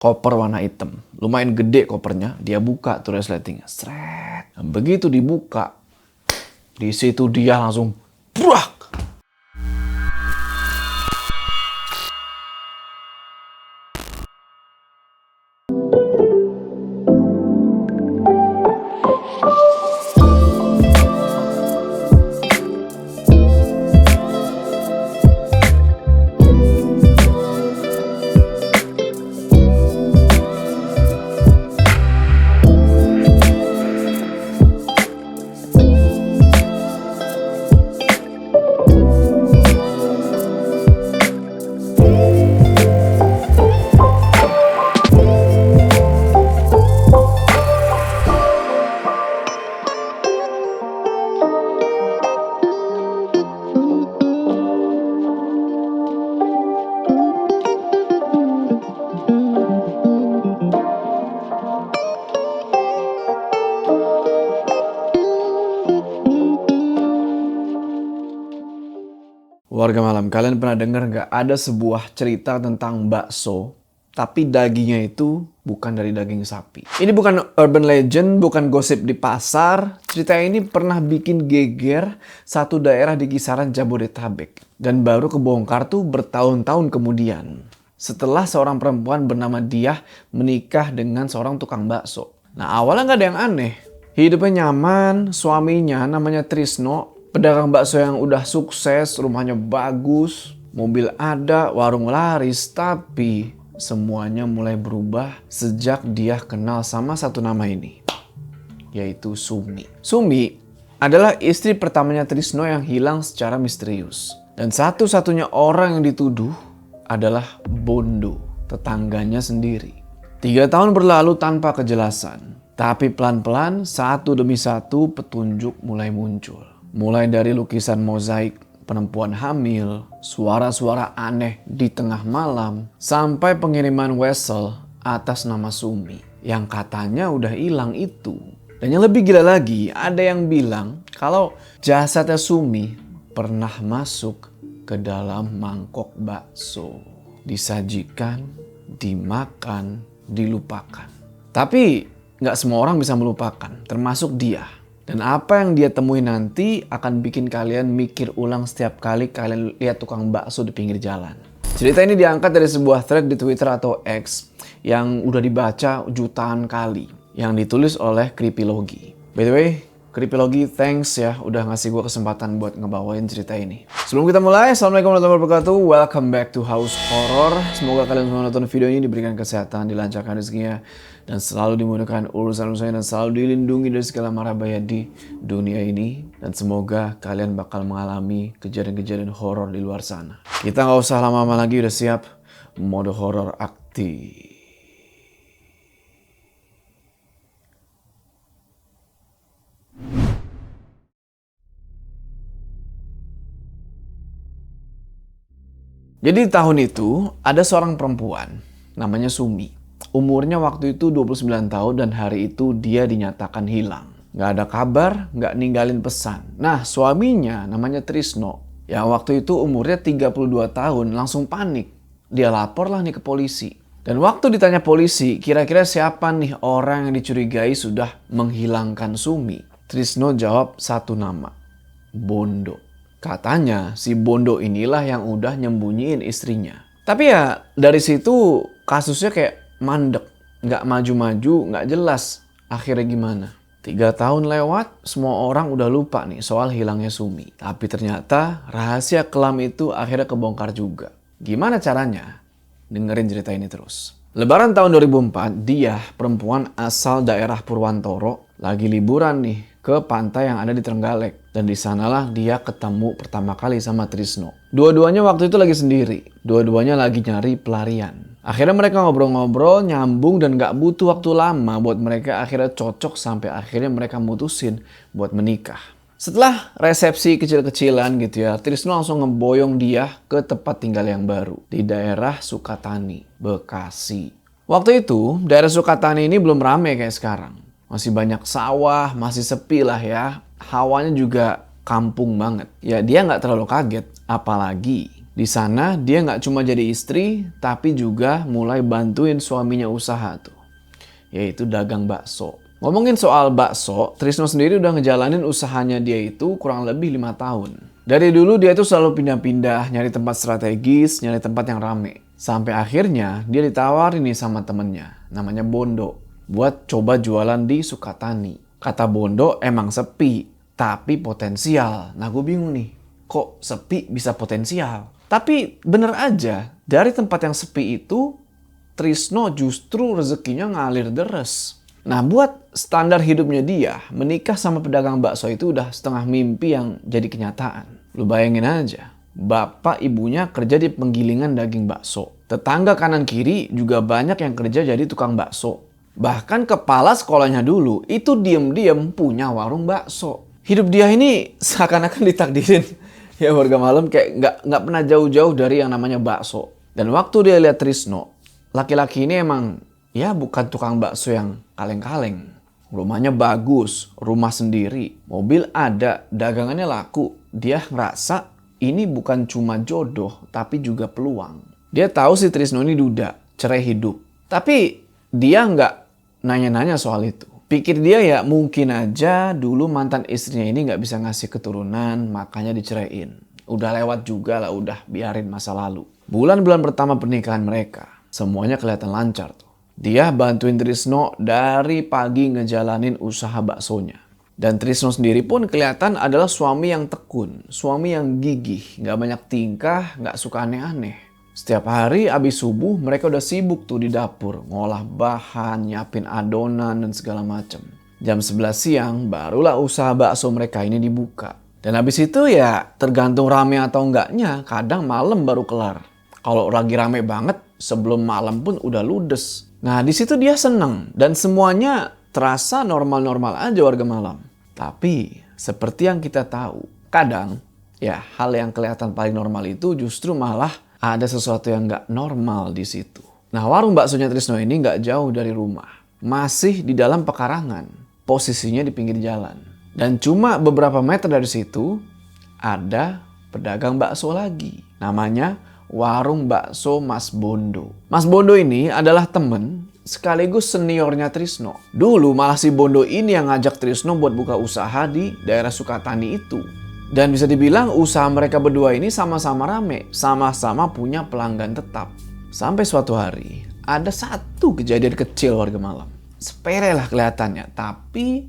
koper warna hitam. Lumayan gede kopernya, dia buka tuh resletingnya. Sret. Nah, begitu dibuka, di situ dia langsung brak. Warga malam, kalian pernah dengar nggak ada sebuah cerita tentang bakso, tapi dagingnya itu bukan dari daging sapi. Ini bukan urban legend, bukan gosip di pasar. Cerita ini pernah bikin geger satu daerah di kisaran Jabodetabek. Dan baru kebongkar tuh bertahun-tahun kemudian. Setelah seorang perempuan bernama Diah menikah dengan seorang tukang bakso. Nah, awalnya nggak ada yang aneh. Hidupnya nyaman, suaminya namanya Trisno. Pedagang bakso yang udah sukses, rumahnya bagus, mobil ada, warung laris, tapi semuanya mulai berubah sejak dia kenal sama satu nama ini, yaitu Sumi. Sumi adalah istri pertamanya Trisno yang hilang secara misterius. Dan satu-satunya orang yang dituduh adalah Bondo, tetangganya sendiri. 3 tahun berlalu tanpa kejelasan, tapi pelan-pelan satu demi satu petunjuk mulai muncul. Mulai dari lukisan mozaik perempuan hamil, suara-suara aneh di tengah malam, sampai pengiriman wesel atas nama Sumi yang katanya udah hilang itu. Dan yang lebih gila lagi, ada yang bilang kalau jasadnya Sumi pernah masuk ke dalam mangkok bakso. Disajikan, dimakan, dilupakan. Tapi nggak semua orang bisa melupakan, termasuk dia. Dan apa yang dia temui nanti akan bikin kalian mikir ulang setiap kali kalian lihat tukang bakso di pinggir jalan. Cerita ini diangkat dari sebuah thread di Twitter atau X yang udah dibaca jutaan kali. Yang ditulis oleh Creepylogy. By the way, Creepylogy, thanks ya udah ngasih gue kesempatan buat ngebawain cerita ini. Sebelum kita mulai, Assalamualaikum warahmatullahi wabarakatuh. Welcome back to House Horror. Semoga kalian semua nonton video ini diberikan kesehatan, dilancarkan rezekinya, dan selalu dimudahkan urusan-urusannya, dan selalu dilindungi dari segala mara bahaya di dunia ini. Dan semoga kalian bakal mengalami kejadian-kejadian horor di luar sana. Kita nggak usah lama-lama lagi, udah siap? Mode horor aktif. Jadi tahun itu ada seorang perempuan namanya Sumi. Umurnya waktu itu 29 tahun dan hari itu dia dinyatakan hilang. Nggak ada kabar, nggak ninggalin pesan. Nah, suaminya namanya Trisno yang waktu itu umurnya 32 tahun langsung panik. Dia lapor lah nih ke polisi. Dan waktu ditanya polisi, kira-kira siapa nih orang yang dicurigai sudah menghilangkan Sumi? Trisno jawab satu nama, Bondo. Katanya si Bondo inilah yang udah nyembunyiin istrinya. Tapi ya dari situ kasusnya kayak mandek. Nggak maju-maju, nggak jelas akhirnya gimana. 3 tahun lewat, semua orang udah lupa nih soal hilangnya Sumi. Tapi ternyata rahasia kelam itu akhirnya kebongkar juga. Gimana caranya? Dengerin cerita ini terus. Lebaran tahun 2004, dia perempuan asal daerah Purwantoro lagi liburan nih ke pantai yang ada di Trenggalek. Dan di sanalah dia ketemu pertama kali sama Trisno. Dua-duanya waktu itu lagi sendiri. Dua-duanya lagi nyari pelarian. Akhirnya mereka ngobrol-ngobrol, nyambung, dan gak butuh waktu lama buat mereka akhirnya cocok sampai akhirnya mereka mutusin buat menikah. Setelah resepsi kecil-kecilan gitu ya, Trisno langsung ngeboyong dia ke tempat tinggal yang baru di daerah Sukatani, Bekasi. Waktu itu, daerah Sukatani ini belum rame kayak sekarang. Masih banyak sawah, masih sepi lah ya. Hawanya juga kampung banget. Ya dia nggak terlalu kaget. Apalagi Di sana dia nggak cuma jadi istri, tapi juga mulai bantuin suaminya usaha tuh, yaitu dagang bakso. Ngomongin soal bakso, Trisno sendiri udah ngejalanin usahanya dia itu kurang lebih 5 tahun. Dari dulu dia tuh selalu pindah-pindah, nyari tempat strategis, nyari tempat yang rame. Sampai akhirnya dia ditawarin nih sama temennya, namanya Bondo, buat coba jualan di Sukatani. Kata Bondo emang sepi, tapi potensial. Nah gue bingung nih, kok sepi bisa potensial? Tapi bener aja, dari tempat yang sepi itu, Trisno justru rezekinya ngalir deres. Nah buat standar hidupnya dia, menikah sama pedagang bakso itu udah setengah mimpi yang jadi kenyataan. Lu bayangin aja, bapak ibunya kerja di penggilingan daging bakso. Tetangga kanan kiri juga banyak yang kerja jadi tukang bakso. Bahkan kepala sekolahnya dulu itu diem-diem punya warung bakso. Hidup dia ini seakan-akan ditakdirin ya warga malam, kayak nggak pernah jauh-jauh dari yang namanya bakso. Dan waktu dia lihat Trisno, laki-laki ini emang ya bukan tukang bakso yang kaleng-kaleng. Rumahnya bagus, rumah sendiri, mobil ada, dagangannya laku. Dia ngerasa ini bukan cuma jodoh, tapi juga peluang. Dia tahu si Trisno ini duda, cerai hidup. Tapi dia nggak nanya-nanya soal itu. Pikir dia ya mungkin aja dulu mantan istrinya ini nggak bisa ngasih keturunan, makanya diceraiin. Udah lewat juga lah, udah biarin masa lalu. Bulan-bulan pertama pernikahan mereka, semuanya kelihatan lancar tuh. Dia bantuin Trisno dari pagi ngejalanin usaha baksonya. Dan Trisno sendiri pun kelihatan adalah suami yang tekun, suami yang gigih, nggak banyak tingkah, nggak suka aneh-aneh. Setiap hari abis subuh mereka udah sibuk tuh di dapur, ngolah bahan, nyiapin adonan dan segala macam. Jam 11 siang barulah usaha bakso mereka ini dibuka. Dan abis itu ya tergantung rame atau enggaknya, kadang malam baru kelar. Kalau lagi rame banget, sebelum malam pun udah ludes. Nah di situ dia seneng dan semuanya terasa normal-normal aja warga malam. Tapi seperti yang kita tahu, kadang ya hal yang kelihatan paling normal itu justru malah ada sesuatu yang nggak normal di situ. Nah warung baksonya Trisno ini nggak jauh dari rumah, masih di dalam pekarangan, posisinya di pinggir jalan. Dan cuma beberapa meter dari situ ada pedagang bakso lagi, namanya warung bakso Mas Bondo. Mas Bondo ini adalah temen sekaligus seniornya Trisno. Dulu malah si Bondo ini yang ngajak Trisno buat buka usaha di daerah Sukatani itu. Dan bisa dibilang usaha mereka berdua ini sama-sama rame, sama-sama punya pelanggan tetap. Sampai suatu hari ada satu kejadian kecil warga malam. Sepele lah kelihatannya, tapi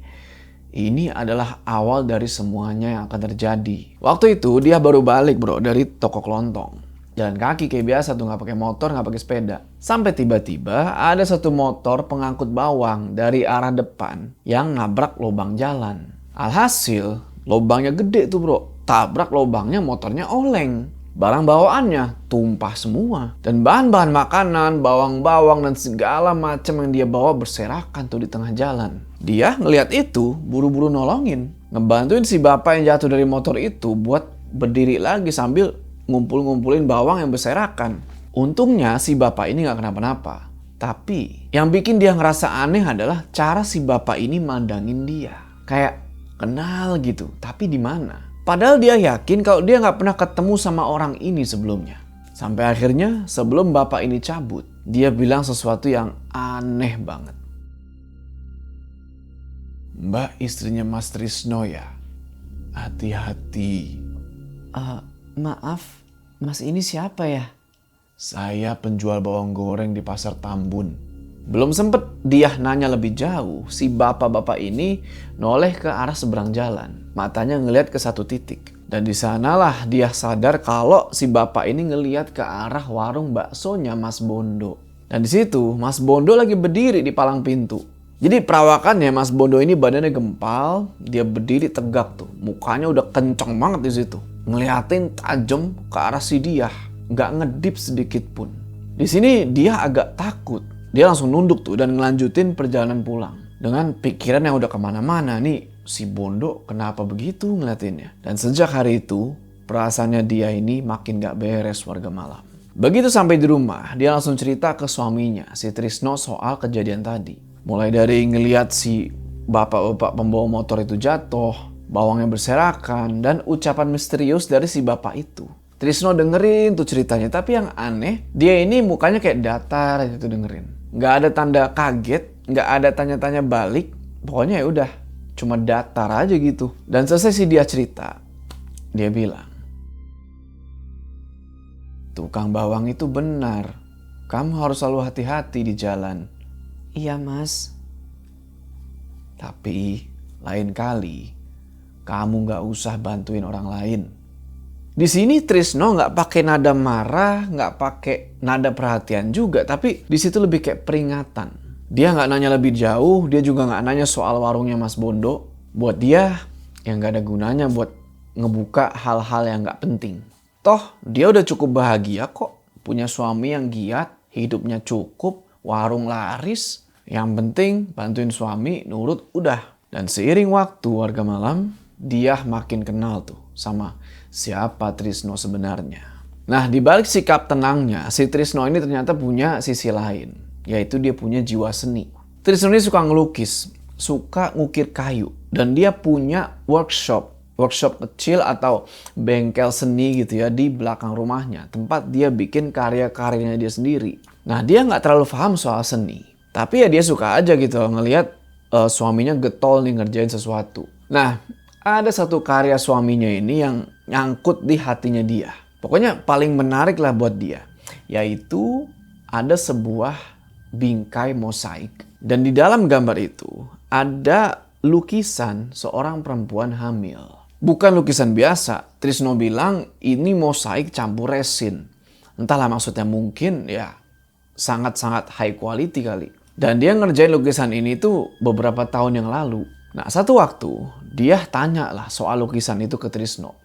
ini adalah awal dari semuanya yang akan terjadi. Waktu itu dia baru balik bro dari toko kelontong. Jalan kaki kayak biasa tuh, nggak pakai motor, nggak pakai sepeda. Sampai tiba-tiba ada satu motor pengangkut bawang dari arah depan yang nabrak lubang jalan. Alhasil lubangnya gede tuh bro, tabrak lubangnya, motornya oleng. Barang bawaannya tumpah semua. Dan bahan-bahan makanan, bawang-bawang dan segala macam yang dia bawa berserakan tuh di tengah jalan. Dia ngelihat itu, buru-buru nolongin. Ngebantuin si bapak yang jatuh dari motor itu buat berdiri lagi sambil ngumpul-ngumpulin bawang yang berserakan. Untungnya si bapak ini gak kenapa-napa. Tapi yang bikin dia ngerasa aneh adalah cara si bapak ini mandangin dia. Kayak kenal gitu, tapi di mana? Padahal dia yakin kalau dia gak pernah ketemu sama orang ini sebelumnya. Sampai akhirnya sebelum bapak ini cabut, dia bilang sesuatu yang aneh banget. Mbak istrinya Mas Trisno ya? Hati-hati. Maaf, Mas ini siapa ya? Saya penjual bawang goreng di Pasar Tambun. Belum sempet dia nanya lebih jauh, si bapak-bapak ini noleh ke arah seberang jalan. Matanya ngeliat ke satu titik. Dan di sanalah dia sadar kalau si bapak ini ngeliat ke arah warung baksonya Mas Bondo. Dan di situ Mas Bondo lagi berdiri di palang pintu. Jadi perawakannya Mas Bondo ini badannya gempal, dia berdiri tegak tuh. Mukanya udah kenceng banget di situ. Ngeliatin tajam ke arah si dia, nggak ngedip sedikit pun. Di sini dia agak takut. Dia langsung nunduk tuh dan ngelanjutin perjalanan pulang. Dengan pikiran yang udah kemana-mana nih, si Bondo kenapa begitu ngeliatinnya. Dan sejak hari itu, perasaannya dia ini makin gak beres warga malam. Begitu sampai di rumah, dia langsung cerita ke suaminya, si Trisno, soal kejadian tadi. Mulai dari ngeliat si bapak-bapak pembawa motor itu jatuh, bawangnya berserakan, dan ucapan misterius dari si bapak itu. Trisno dengerin tuh ceritanya, tapi yang aneh, dia ini mukanya kayak datar aja tuh dengerin. Nggak ada tanda kaget, nggak ada tanya-tanya balik, pokoknya ya udah, cuma datar aja gitu. Dan selesai sih dia cerita, dia bilang, tukang bawang itu benar, kamu harus selalu hati-hati di jalan. Iya mas. Tapi lain kali, kamu nggak usah bantuin orang lain. Di sini Trisno nggak pakai nada marah, nggak pakai nada perhatian juga, tapi di situ lebih kayak peringatan. Dia nggak nanya lebih jauh, dia juga nggak nanya soal warungnya Mas Bondo. Buat dia, yang nggak ada gunanya buat ngebuka hal-hal yang nggak penting. Toh, dia udah cukup bahagia kok, punya suami yang giat, hidupnya cukup, warung laris. Yang penting bantuin suami, nurut, udah. Dan seiring waktu warga malam, dia makin kenal tuh sama siapa Trisno sebenarnya. Nah, di balik sikap tenangnya, si Trisno ini ternyata punya sisi lain, yaitu dia punya jiwa seni. Trisno ini suka ngelukis, suka ngukir kayu, dan dia punya workshop kecil atau bengkel seni gitu ya di belakang rumahnya, tempat dia bikin karya-karyanya dia sendiri. Nah, dia nggak terlalu paham soal seni, tapi ya dia suka aja gitu ngelihat suaminya getol nih ngerjain sesuatu. Nah, ada satu karya suaminya ini yang nyangkut di hatinya dia. Pokoknya paling menarik lah buat dia. Yaitu ada sebuah bingkai mosaik. Dan di dalam gambar itu ada lukisan seorang perempuan hamil. Bukan lukisan biasa. Trisno bilang ini mosaik campur resin. Entahlah maksudnya, mungkin ya sangat-sangat high quality kali. Dan dia ngerjain lukisan ini tuh beberapa tahun yang lalu. Nah, satu waktu dia tanya lah soal lukisan itu ke Trisno.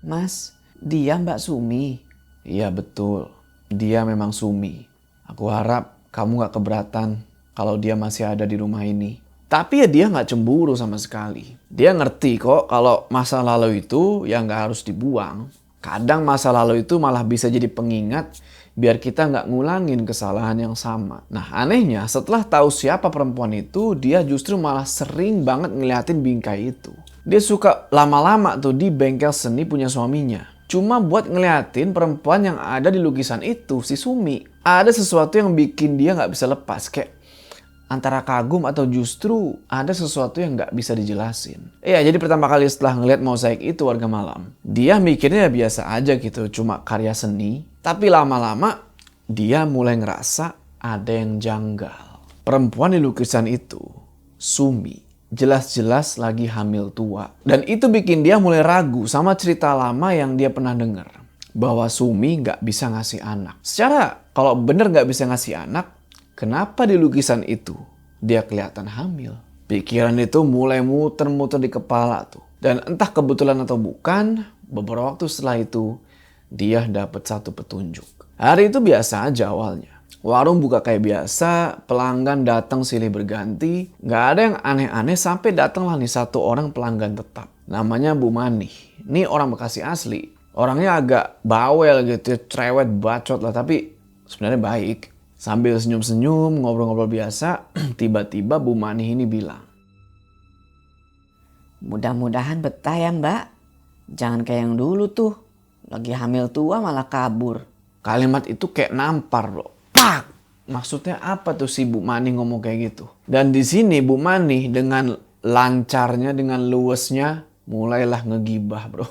Mas, dia Mbak Sumi. Iya betul, dia memang Sumi. Aku harap kamu gak keberatan kalau dia masih ada di rumah ini. Tapi ya dia gak cemburu sama sekali. Dia ngerti kok kalau masa lalu itu ya gak harus dibuang. Kadang masa lalu itu malah bisa jadi pengingat biar kita nggak ngulangin kesalahan yang sama. Nah, anehnya setelah tahu siapa perempuan itu, dia justru malah sering banget ngeliatin bingkai itu. Dia suka lama-lama tuh di bengkel seni punya suaminya. Cuma buat ngeliatin perempuan yang ada di lukisan itu, si Sumi. Ada sesuatu yang bikin dia nggak bisa lepas, kayak antara kagum atau justru ada sesuatu yang nggak bisa dijelasin. Iya, jadi pertama kali setelah ngeliat mosaik itu warga malam, dia mikirnya biasa aja gitu, cuma karya seni. Tapi lama-lama dia mulai ngerasa ada yang janggal. Perempuan di lukisan itu, Sumi, jelas-jelas lagi hamil tua. Dan itu bikin dia mulai ragu sama cerita lama yang dia pernah dengar. Bahwa Sumi nggak bisa ngasih anak. Secara kalau bener nggak bisa ngasih anak, kenapa di lukisan itu dia kelihatan hamil? Pikiran itu mulai muter-muter di kepala tuh. Dan entah kebetulan atau bukan, beberapa waktu setelah itu, dia dapat satu petunjuk. Hari itu biasa aja awalnya. Warung buka kayak biasa, pelanggan datang silih berganti. Nggak ada yang aneh-aneh sampai datanglah nih satu orang pelanggan tetap. Namanya Bu Mani. Ini orang Bekasi asli. Orangnya agak bawel gitu, cerewet, bacot lah. Tapi sebenarnya baik. Sambil senyum-senyum, ngobrol-ngobrol biasa, tiba-tiba Bu Mani ini bilang, Mudah-mudahan betah ya Mbak. Jangan kayak yang dulu tuh. Lagi hamil tua malah kabur. Kalimat itu kayak nampar bro. Pak! Maksudnya apa tuh si Bu Mani ngomong kayak gitu? Dan di sini Bu Mani dengan lancarnya, dengan luwesnya, mulailah ngegibah bro.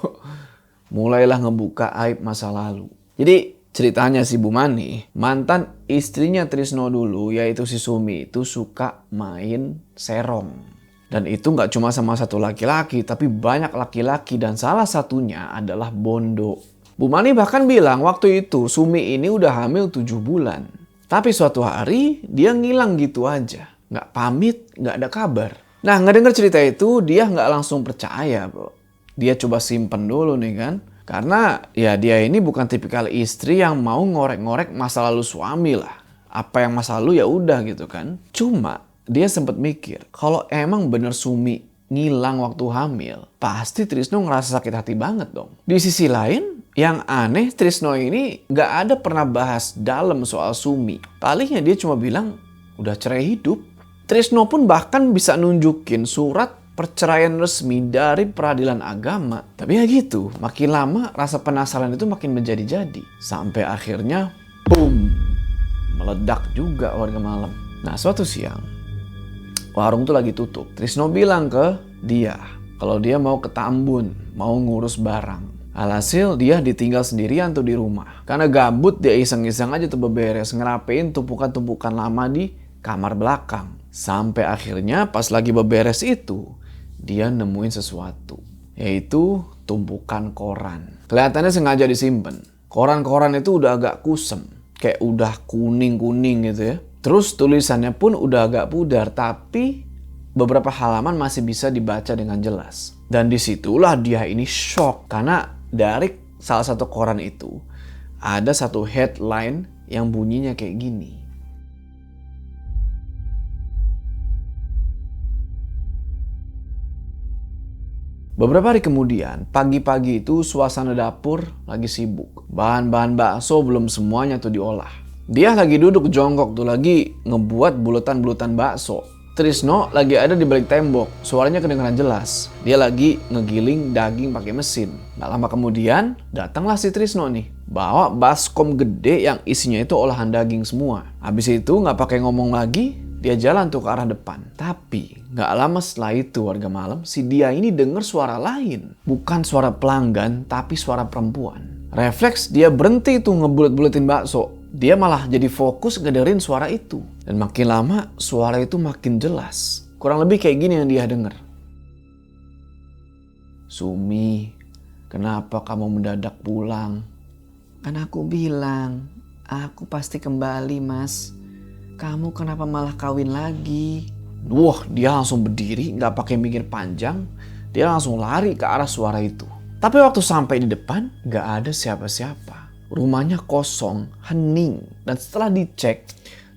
Mulailah ngebuka aib masa lalu. Jadi ceritanya si Bu Mani, mantan istrinya Trisno dulu, yaitu si Sumi itu suka main serong. Dan itu nggak cuma sama satu laki-laki, tapi banyak laki-laki dan salah satunya adalah Bondo. Bu Mani bahkan bilang waktu itu Sumi ini udah hamil 7 bulan. Tapi suatu hari dia ngilang gitu aja. Nggak pamit, nggak ada kabar. Nah, ngedenger cerita itu dia nggak langsung percaya bro. Dia coba simpen dulu nih kan. Karena ya dia ini bukan tipikal istri yang mau ngorek-ngorek masa lalu suami lah. Apa yang masa lalu ya udah gitu kan. Cuma dia sempat mikir, kalau emang bener Sumi ngilang waktu hamil, pasti Trisno ngerasa sakit hati banget dong. Di sisi lain, yang aneh Trisno ini gak ada pernah bahas dalam soal Sumi. Palingnya dia cuma bilang, udah cerai hidup. Trisno pun bahkan bisa nunjukin surat perceraian resmi dari peradilan agama. Tapi ya gitu, makin lama rasa penasaran itu makin menjadi-jadi. Sampai akhirnya, boom, meledak juga warga malam. Nah, suatu siang, warung tuh lagi tutup. Trisno bilang ke dia kalau dia mau ke Tambun, mau ngurus barang. Alhasil dia ditinggal sendirian tuh di rumah. Karena gabut dia iseng-iseng aja tuh beberes, ngerapein tumpukan-tumpukan lama di kamar belakang. Sampai akhirnya pas lagi beberes itu, dia nemuin sesuatu. Yaitu tumpukan koran. Kelihatannya sengaja disimpan. Koran-koran itu udah agak kusem. Kayak udah kuning-kuning gitu ya. Terus tulisannya pun udah agak pudar, tapi beberapa halaman masih bisa dibaca dengan jelas. Dan disitulah dia ini shock, karena dari salah satu koran itu ada satu headline yang bunyinya kayak gini. Beberapa hari kemudian, pagi-pagi itu suasana dapur lagi sibuk. Bahan-bahan bakso belum semuanya tuh diolah. Dia lagi duduk jongkok tuh lagi ngebuat buletan-buletan bakso. Trisno lagi ada di balik tembok, suaranya kedengaran jelas. Dia lagi ngegiling daging pakai mesin. Gak lama kemudian, datanglah si Trisno nih, bawa baskom gede yang isinya itu olahan daging semua. Habis itu gak pakai ngomong lagi, dia jalan tuh ke arah depan. Tapi gak lama setelah itu warga malam, si dia ini denger suara lain. Bukan suara pelanggan, tapi suara perempuan. Refleks dia berhenti tuh ngebulet-buletin bakso. Dia malah jadi fokus ngedengerin suara itu. Dan makin lama suara itu makin jelas. Kurang lebih kayak gini yang dia denger. Sumi, kenapa kamu mendadak pulang? Kan aku bilang, aku pasti kembali mas. Kamu kenapa malah kawin lagi? Wah, dia langsung berdiri, gak pakai mikir panjang. Dia langsung lari ke arah suara itu. Tapi waktu sampai di depan, gak ada siapa-siapa. Rumahnya kosong, hening. Dan setelah dicek,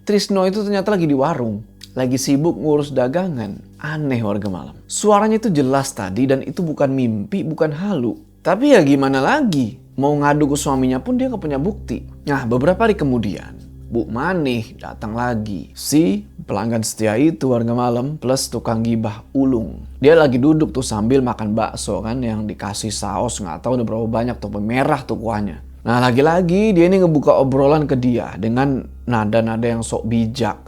Trisno itu ternyata lagi di warung. Lagi sibuk ngurus dagangan. Aneh warga malam. Suaranya itu jelas tadi dan itu bukan mimpi, bukan halu. Tapi ya gimana lagi? Mau ngadu ke suaminya pun dia gak punya bukti. Nah, beberapa hari kemudian, Bu Manih datang lagi. Si pelanggan setia itu warga malam plus tukang gibah Ulung. Dia lagi duduk tuh sambil makan bakso kan yang dikasih saus gak tahu udah berapa banyak tuh merah tuh kuahnya. Nah lagi-lagi dia ini ngebuka obrolan ke dia dengan nada-nada yang sok bijak.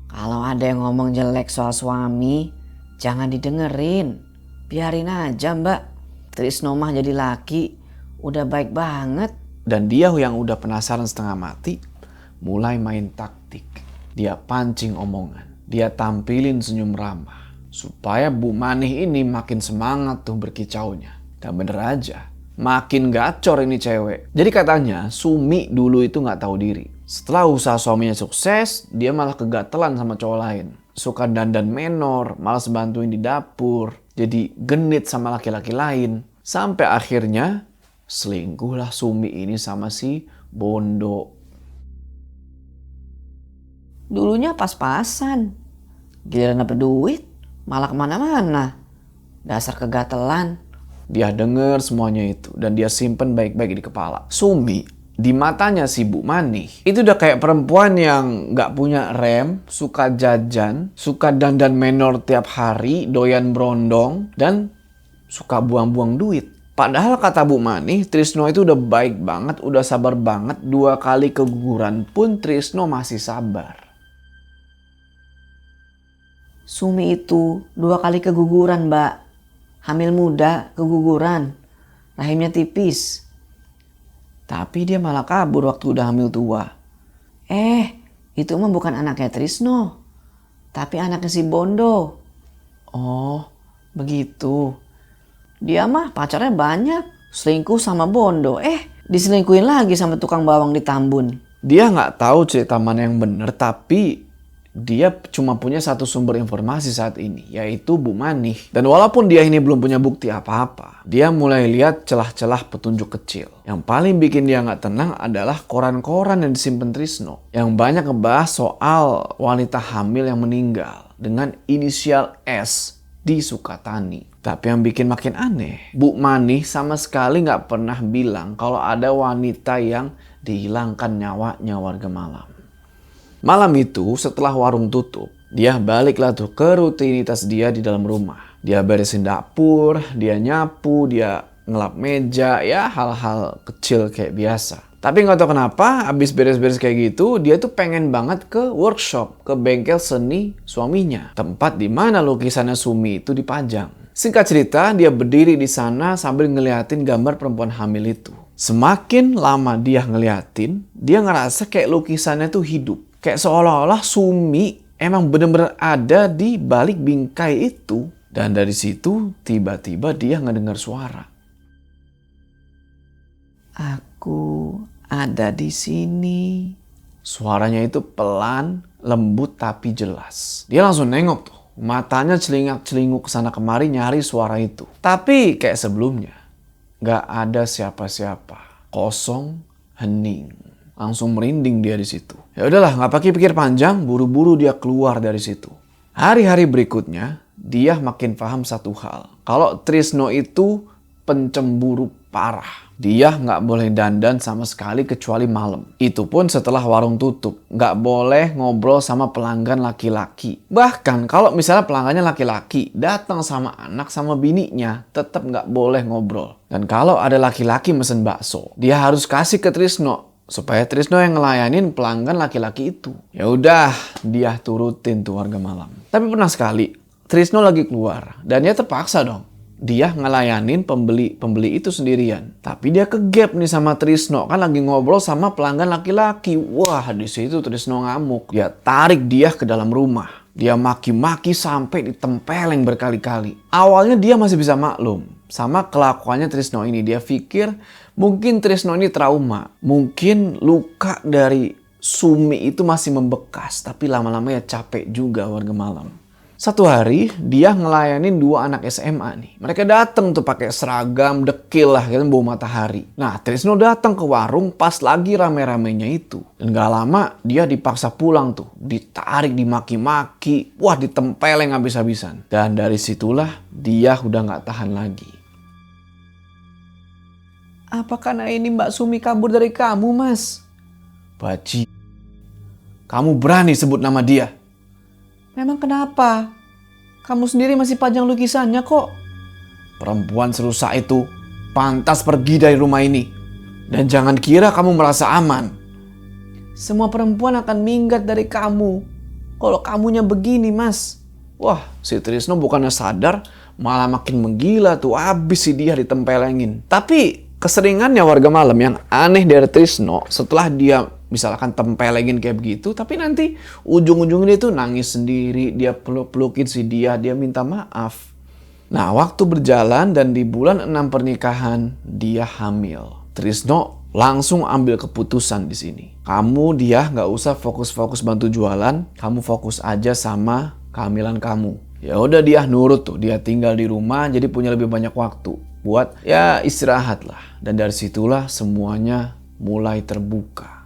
Kalau ada yang ngomong jelek soal suami, jangan didengerin. Biarin aja mbak. Trisno mah jadi laki, udah baik banget. Dan dia yang udah penasaran setengah mati, mulai main taktik. Dia pancing omongan. Dia tampilin senyum ramah. Supaya Bu Manih ini makin semangat tuh berkicaunya. Dan bener aja. Makin gacor ini cewek. Jadi katanya Sumi dulu itu gak tahu diri. Setelah usaha suaminya sukses, dia malah kegatelan sama cowok lain. Suka dandan menor, malas bantuin di dapur. Jadi genit sama laki-laki lain. Sampai akhirnya selingkuhlah Sumi ini sama si Bondo. Dulunya pas-pasan. Giliran dapet duit, malah kemana-mana. Dasar kegatelan. Dia denger semuanya itu dan dia simpen baik-baik di kepala. Sumi di matanya si Bu Manih itu udah kayak perempuan yang gak punya rem, suka jajan, suka dandan menor tiap hari, doyan brondong, dan suka buang-buang duit. Padahal kata Bu Manih, Trisno itu udah baik banget, udah sabar banget, 2 kali keguguran pun Trisno masih sabar. Sumi itu 2 kali keguguran mbak. Hamil muda, keguguran, rahimnya tipis. Tapi dia malah kabur waktu udah hamil tua. Itu mah bukan anaknya Trisno, tapi anaknya si Bondo. Oh, begitu. Dia mah pacarnya banyak, selingkuh sama Bondo. Diselingkuhin lagi sama tukang bawang di Tambun. Dia nggak tahu cerita mana yang benar, tapi dia cuma punya satu sumber informasi saat ini, yaitu Bu Manih. Dan walaupun dia ini belum punya bukti apa-apa, dia mulai lihat celah-celah petunjuk kecil. Yang paling bikin dia nggak tenang adalah koran-koran yang disimpan Trisno, yang banyak ngebahas soal wanita hamil yang meninggal dengan inisial S di Sukatani. Tapi yang bikin makin aneh, Bu Manih sama sekali nggak pernah bilang kalau ada wanita yang dihilangkan nyawanya warga malam. Malam itu setelah warung tutup, dia baliklah tuh ke rutinitas dia di dalam rumah. Dia beresin dapur, dia nyapu, dia ngelap meja, ya hal-hal kecil kayak biasa. Tapi nggak tahu kenapa, abis beres-beres kayak gitu, dia tuh pengen banget ke workshop, ke bengkel seni suaminya. Tempat di mana lukisannya Sumi itu dipajang. Singkat cerita, dia berdiri di sana sambil ngeliatin gambar perempuan hamil itu. Semakin lama dia ngeliatin, dia ngerasa kayak lukisannya tuh hidup. Kayak seolah-olah Sumi emang bener-bener ada di balik bingkai itu. Dan dari situ, tiba-tiba dia ngedengar suara. Aku ada di sini. Suaranya itu pelan, lembut tapi jelas. Dia langsung nengok tuh. Matanya celingak-celinguk kesana kemari nyari suara itu. Tapi kayak sebelumnya, gak ada siapa-siapa. Kosong, hening. Langsung merinding dia di situ. Ya udahlah, gak pakai pikir panjang, buru-buru dia keluar dari situ. Hari-hari berikutnya, dia makin paham satu hal. Kalau Trisno itu pencemburu parah. Dia nggak boleh dandan sama sekali kecuali malam. Itu pun setelah warung tutup. Nggak boleh ngobrol sama pelanggan laki-laki. Bahkan kalau misalnya pelanggannya laki-laki, datang sama anak sama bininya, tetap nggak boleh ngobrol. Dan kalau ada laki-laki mesen bakso, dia harus kasih ke Trisno. Supaya Trisno yang ngelayanin pelanggan laki-laki itu. Ya udah, dia turutin tuh warga malam. Tapi pernah sekali, Trisno lagi keluar. Dan dia terpaksa dong. Dia ngelayanin pembeli itu sendirian. Tapi dia kegap nih sama Trisno. Kan lagi ngobrol sama pelanggan laki-laki. Wah, di situ Trisno ngamuk. Dia tarik dia ke dalam rumah. Dia maki-maki sampai ditempeleng berkali-kali. Awalnya dia masih bisa maklum sama kelakuannya Trisno ini. Dia pikir mungkin Trisno ini trauma. Mungkin luka dari Sumi itu masih membekas. Tapi lama-lama ya capek juga warga malam. Satu hari dia ngelayanin 2 anak SMA nih. Mereka datang tuh pakai seragam dekil lah, kan bau matahari. Nah, Trisno datang ke warung pas lagi rame-ramenya itu. Dan gak lama dia dipaksa pulang tuh, ditarik, dimaki-maki, wah ditempeleng habis-habisan. Dan dari situlah dia udah gak tahan lagi. Apa karena ini Mbak Sumi kabur dari kamu, Mas? Baji, kamu berani sebut nama dia? Memang kenapa? Kamu sendiri masih pajang lukisannya kok. Perempuan serusak itu pantas pergi dari rumah ini. Dan jangan kira kamu merasa aman. Semua perempuan akan minggat dari kamu. Kalau kamunya begini, Mas. Wah, si Trisno bukannya sadar, malah makin menggila tuh. Abis si dia ditempelengin. Tapi keseringannya warga malam yang aneh dari Trisno, setelah dia misalkan tempelengin kayak begitu, tapi nanti ujung-ujungnya dia tuh nangis sendiri, dia peluk-pelukin si dia minta maaf. Nah, waktu berjalan dan di bulan 6 pernikahan, dia hamil. Trisno langsung ambil keputusan di sini. Kamu dia nggak usah fokus-fokus bantu jualan, kamu fokus aja sama kehamilan kamu. Ya udah dia nurut tuh, dia tinggal di rumah jadi punya lebih banyak waktu buat ya istirahat lah. Dan dari situlah semuanya mulai terbuka.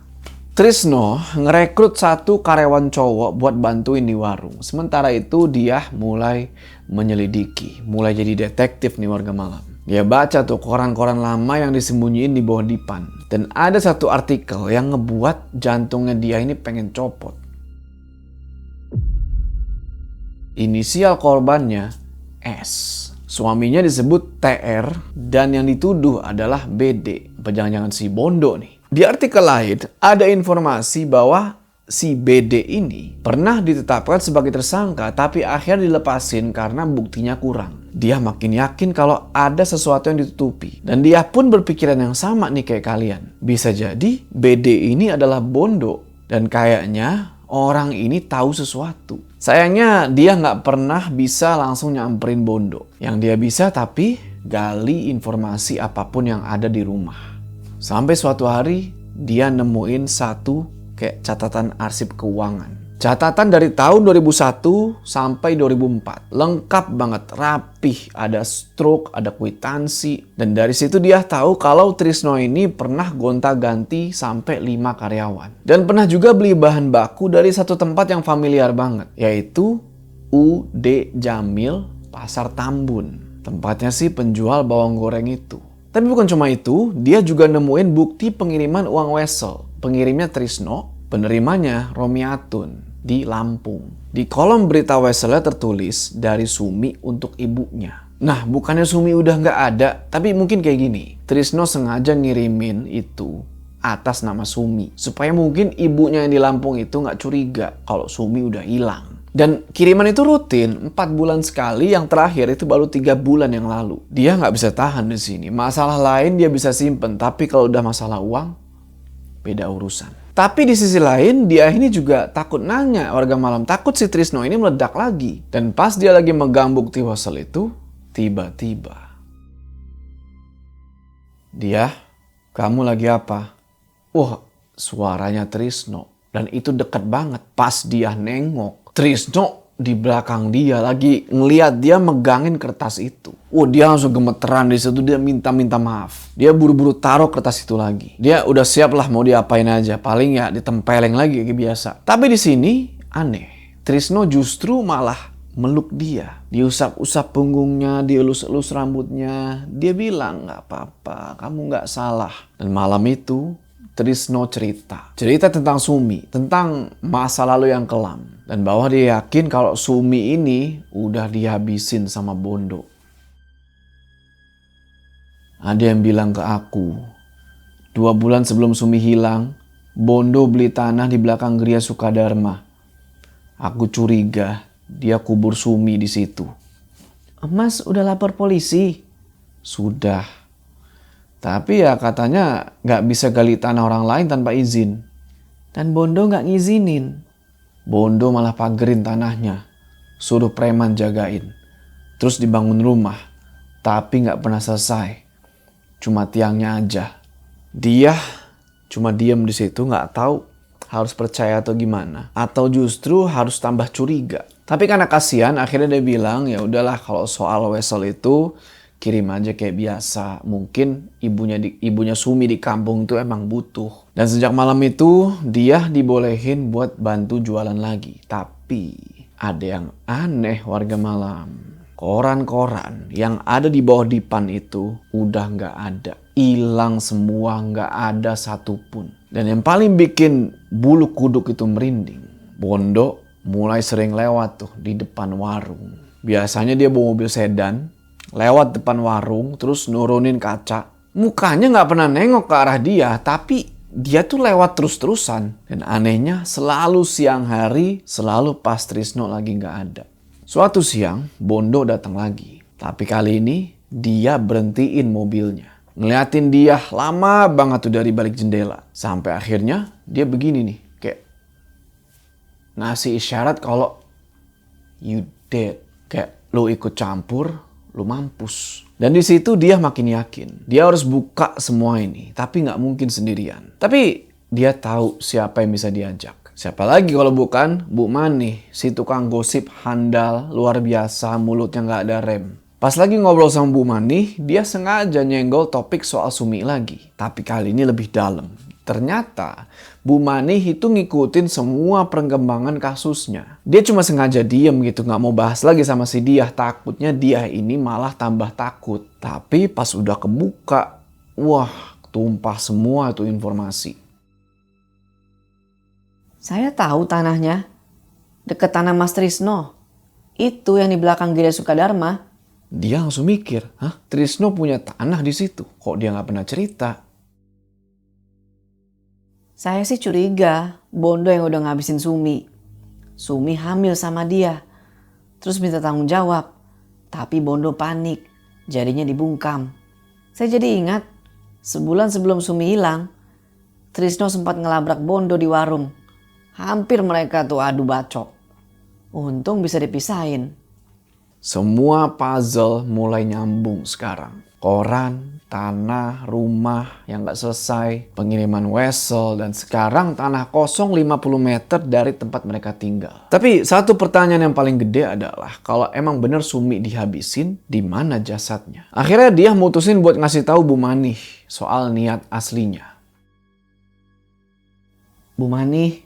Trisno ngerekrut 1 karyawan cowok buat bantuin di warung. Sementara itu dia mulai menyelidiki, mulai jadi detektif nih warga malam. Dia baca tuh koran-koran lama yang disembunyiin di bawah dipan. Dan ada 1 artikel yang ngebuat jantungnya dia ini pengen copot. Inisial korbannya S. Suaminya disebut TR dan yang dituduh adalah BD. Apa jangan-jangan si Bondo nih. Di artikel lain ada informasi bahwa si BD ini pernah ditetapkan sebagai tersangka tapi akhirnya dilepasin karena buktinya kurang. Dia makin yakin kalau ada sesuatu yang ditutupi. Dan dia pun berpikiran yang sama nih kayak kalian. Bisa jadi BD ini adalah Bondo dan kayaknya orang ini tahu sesuatu. Sayangnya dia nggak pernah bisa langsung nyamperin Bondo. Yang dia bisa tapi gali informasi apapun yang ada di rumah. Sampai suatu hari dia nemuin 1 kayak catatan arsip keuangan. Catatan dari tahun 2001 sampai 2004. Lengkap banget, rapih, ada struk, ada kwitansi. Dan dari situ dia tahu kalau Trisno ini pernah gonta-ganti sampai 5 karyawan. Dan pernah juga beli bahan baku dari 1 tempat yang familiar banget. Yaitu UD Jamil Pasar Tambun. Tempatnya sih penjual bawang goreng itu. Tapi bukan cuma itu, dia juga nemuin bukti pengiriman uang wesel. Pengirimnya Trisno Penerimanya Romiatun di Lampung. Di kolom berita Wesselnya tertulis dari Sumi untuk ibunya. Nah, bukannya Sumi udah nggak ada, tapi mungkin kayak gini. Trisno sengaja ngirimin itu atas nama Sumi. Supaya mungkin ibunya yang di Lampung itu nggak curiga kalau Sumi udah hilang. Dan kiriman itu rutin, 4 bulan sekali, yang terakhir itu baru 3 bulan yang lalu. Dia nggak bisa tahan di sini. Masalah lain dia bisa simpen, tapi kalau udah masalah uang, beda urusan. Tapi di sisi lain, dia ini juga takut nanya warga malam. Takut si Trisno ini meledak lagi. Dan pas dia lagi megang bukti Wessel itu, tiba-tiba. Dia, kamu lagi apa? Wah, suaranya Trisno. Dan itu deket banget. Pas dia nengok, Trisno di belakang dia lagi ngeliat dia megangin kertas itu. Dia langsung gemeteran di situ, dia minta maaf. Dia buru-buru taruh kertas itu lagi. Dia udah siap lah mau diapain aja, paling ya ditempeleng lagi kayak biasa. Tapi di sini aneh. Trisno justru malah meluk dia. Diusap-usap punggungnya, dielus-elus rambutnya. Dia bilang, "Nggak apa-apa, kamu nggak salah." Dan malam itu Trisno cerita tentang Sumi, tentang masa lalu yang kelam. Dan bahwa dia yakin kalau Sumi ini udah dihabisin sama Bondo. Ada yang bilang ke aku, 2 bulan sebelum Sumi hilang, Bondo beli tanah di belakang Geria Sukadharma. Aku curiga dia kubur Sumi di situ. Mas udah lapor polisi? Sudah. Tapi ya katanya nggak bisa gali tanah orang lain tanpa izin. Dan Bondo nggak ngizinin. Bondo malah pagerin tanahnya. Suruh preman jagain. Terus dibangun rumah. Tapi nggak pernah selesai. Cuma tiangnya aja. Dia cuma diem di situ, nggak tahu harus percaya atau gimana. Atau justru harus tambah curiga. Tapi karena kasihan, akhirnya dia bilang, ya udahlah kalau soal Wessel itu kirim aja kayak biasa. Mungkin ibunya Sumi di kampung itu emang butuh. Dan sejak malam itu dia dibolehin buat bantu jualan lagi. Tapi ada yang aneh warga malam. Koran-koran yang ada di bawah dipan itu udah nggak ada. Hilang semua, nggak ada satupun. Dan yang paling bikin bulu kuduk itu merinding, Bondo mulai sering lewat tuh di depan warung. Biasanya dia bawa mobil sedan, lewat depan warung, terus nurunin kaca. Mukanya nggak pernah nengok ke arah dia, tapi dia tuh lewat terus-terusan. Dan anehnya selalu siang hari, selalu pas Trisno lagi nggak ada. Suatu siang, Bondo datang lagi. Tapi kali ini, dia berhentiin mobilnya. Ngeliatin dia lama banget tuh dari balik jendela. Sampai akhirnya, dia begini nih. Kayak ngasih isyarat kalau you dead. Kayak lu ikut campur, lu mampus. Dan di situ dia makin yakin. Dia harus buka semua ini. Tapi nggak mungkin sendirian. Tapi dia tahu siapa yang bisa diajak. Siapa lagi kalau bukan Bu Mani, si tukang gosip handal, luar biasa, mulutnya nggak ada rem. Pas lagi ngobrol sama Bu Mani, dia sengaja nyenggol topik soal Sumi lagi. Tapi kali ini lebih dalam. Ternyata Bu Mani itu ngikutin semua perkembangan kasusnya. Dia cuma sengaja diem gitu, nggak mau bahas lagi sama si Diah. Takutnya Diah ini malah tambah takut. Tapi pas udah kebuka, wah tumpah semua tuh informasi. Saya tahu tanahnya. Deket tanah Mas Trisno. Itu yang di belakang Geria Sukadharma. Dia langsung mikir, hah? Trisno punya tanah di situ. Kok dia nggak pernah cerita? Saya sih curiga Bondo yang udah ngabisin Sumi. Sumi hamil sama dia. Terus minta tanggung jawab. Tapi Bondo panik. Jadinya dibungkam. Saya jadi ingat, sebulan sebelum Sumi hilang, Trisno sempat ngelabrak Bondo di warung. Hampir mereka tuh adu bacok. Untung bisa dipisahin. Semua puzzle mulai nyambung sekarang. Koran, tanah, rumah yang gak selesai, pengiriman Wessel, dan sekarang tanah kosong 50 meter dari tempat mereka tinggal. Tapi satu pertanyaan yang paling gede adalah, kalau emang bener Sumi dihabisin, di mana jasadnya? Akhirnya dia mutusin buat ngasih tahu Bu Mani soal niat aslinya. Bu Mani,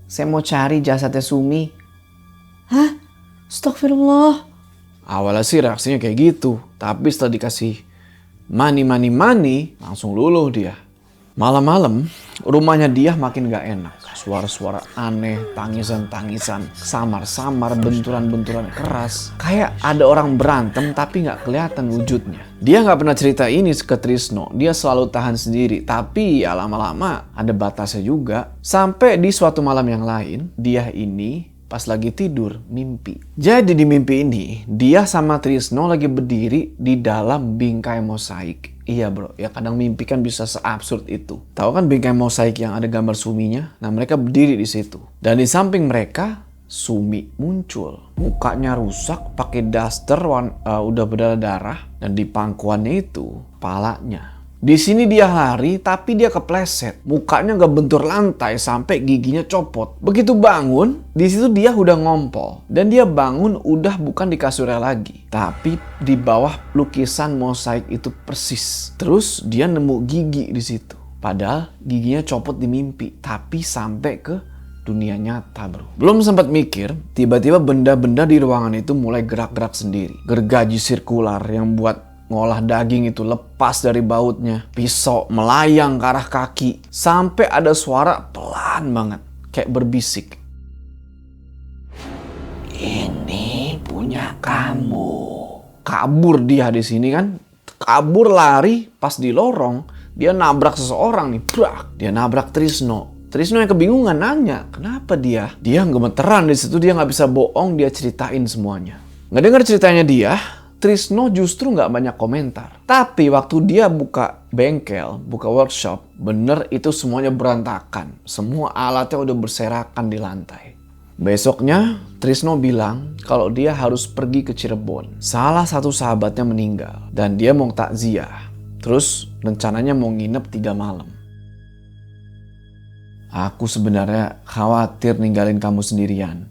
saya mau cari jasadnya Sumi. Hah? Astagfirullah. Awalnya sih reaksinya kayak gitu. Tapi setelah dikasih money, langsung luluh dia. Malam-malam, rumahnya dia makin gak enak. Suara-suara aneh, tangisan-tangisan, samar-samar, benturan-benturan keras. Kayak ada orang berantem tapi gak kelihatan wujudnya. Dia gak pernah cerita ini ke Trisno. Dia selalu tahan sendiri. Tapi ya lama-lama ada batasnya juga. Sampai di suatu malam yang lain, dia ini pas lagi tidur mimpi. Jadi di mimpi ini, dia sama Trisno lagi berdiri di dalam bingkai mosaik. Iya bro, ya kadang mimpi kan bisa seabsurd itu. Tahu kan bingkai mosaik yang ada gambar Suminya? Nah mereka berdiri di situ. Dan di samping mereka, Sumi muncul. Mukanya rusak, pakai daster udah berdarah-darah. Dan di pangkuannya itu, palanya. Di sini dia lari, tapi dia kepleset. Mukanya nggak bentur lantai sampai giginya copot. Begitu bangun, di situ dia udah ngompol. Dan dia bangun udah bukan di kasurnya lagi, tapi di bawah lukisan mosaik itu persis. Terus dia nemu gigi di situ. Padahal giginya copot di mimpi, tapi sampai ke dunia nyata bro. Belum sempat mikir, tiba-tiba benda-benda di ruangan itu mulai gerak-gerak sendiri. Gergaji sirkular yang buat ngolah daging itu lepas dari bautnya. Pisau melayang ke arah kaki. Sampai ada suara pelan banget. Kayak berbisik. Ini punya kamu. Kabur dia di sini kan. Kabur lari pas di lorong. Dia nabrak seseorang nih. Brak. Dia nabrak Trisno. Trisno yang kebingungan nanya. Kenapa dia? Dia gemeteran di situ. Dia nggak bisa bohong. Dia ceritain semuanya. Ngedenger ceritanya dia, Trisno justru nggak banyak komentar. Tapi waktu dia buka bengkel, buka workshop, bener itu semuanya berantakan. Semua alatnya udah berserakan di lantai. Besoknya, Trisno bilang kalau dia harus pergi ke Cirebon. Salah satu sahabatnya meninggal dan dia mau takziah. Terus rencananya mau nginep 3 malam. Aku sebenarnya khawatir ninggalin kamu sendirian.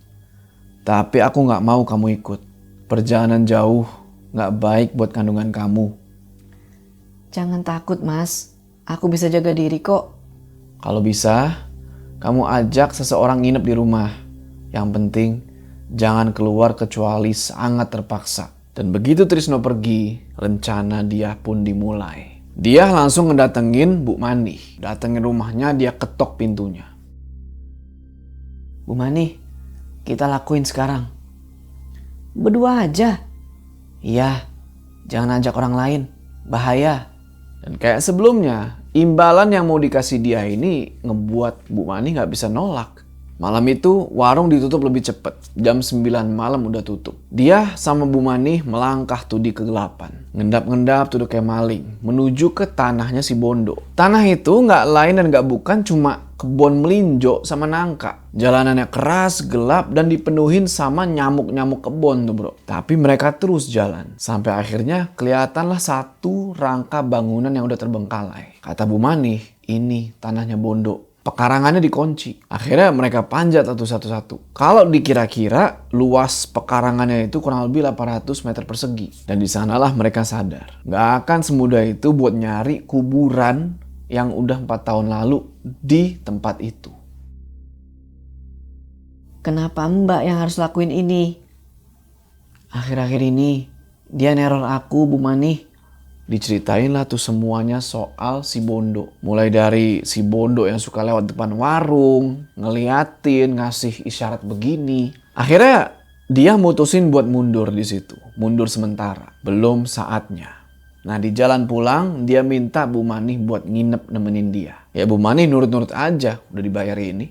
Tapi aku nggak mau kamu ikut. Perjalanan jauh nggak baik buat kandungan kamu. Jangan takut mas, aku bisa jaga diri kok. Kalau bisa, kamu ajak seseorang nginep di rumah. Yang penting, jangan keluar kecuali sangat terpaksa. Dan begitu Trisno pergi, rencana dia pun dimulai. Dia langsung ngedatengin Bu Mani. Datengin rumahnya, dia ketok pintunya. Bu Mani, kita lakuin sekarang. Berdua aja. Iya, jangan ajak orang lain. Bahaya. Dan kayak sebelumnya, imbalan yang mau dikasih dia ini ngebuat Bu Mani gak bisa nolak. Malam itu warung ditutup lebih cepat. Jam 9 malam udah tutup. Dia sama Bu Mani melangkah tuh di kegelapan. Ngendap-ngendap tuh kayak maling. Menuju ke tanahnya si Bondo. Tanah itu gak lain dan gak bukan cuma kebun melinjo sama nangka. Jalanannya keras, gelap, dan dipenuhin sama nyamuk-nyamuk kebun tuh bro. Tapi mereka terus jalan. Sampai akhirnya kelihatanlah satu rangka bangunan yang udah terbengkalai. Kata Bu Mani, ini tanahnya Bondo. Pekarangannya dikunci. Akhirnya mereka panjat satu-satu. Kalau dikira-kira, luas pekarangannya itu kurang lebih 800 meter persegi. Dan di sanalah mereka sadar. Gak akan semudah itu buat nyari kuburan yang udah 4 tahun lalu di tempat itu. Kenapa Mbak yang harus lakuin ini? Akhir-akhir ini, dia neror aku, Bu Mani. Diceritain lah tuh semuanya soal si Bondo. Mulai dari si Bondo yang suka lewat depan warung, ngeliatin, ngasih isyarat begini. Akhirnya dia mutusin buat mundur di situ. Mundur sementara. Belum saatnya. Nah di jalan pulang dia minta Bu Mani buat nginep nemenin dia. Ya Bu Mani nurut-nurut aja, udah dibayar ini.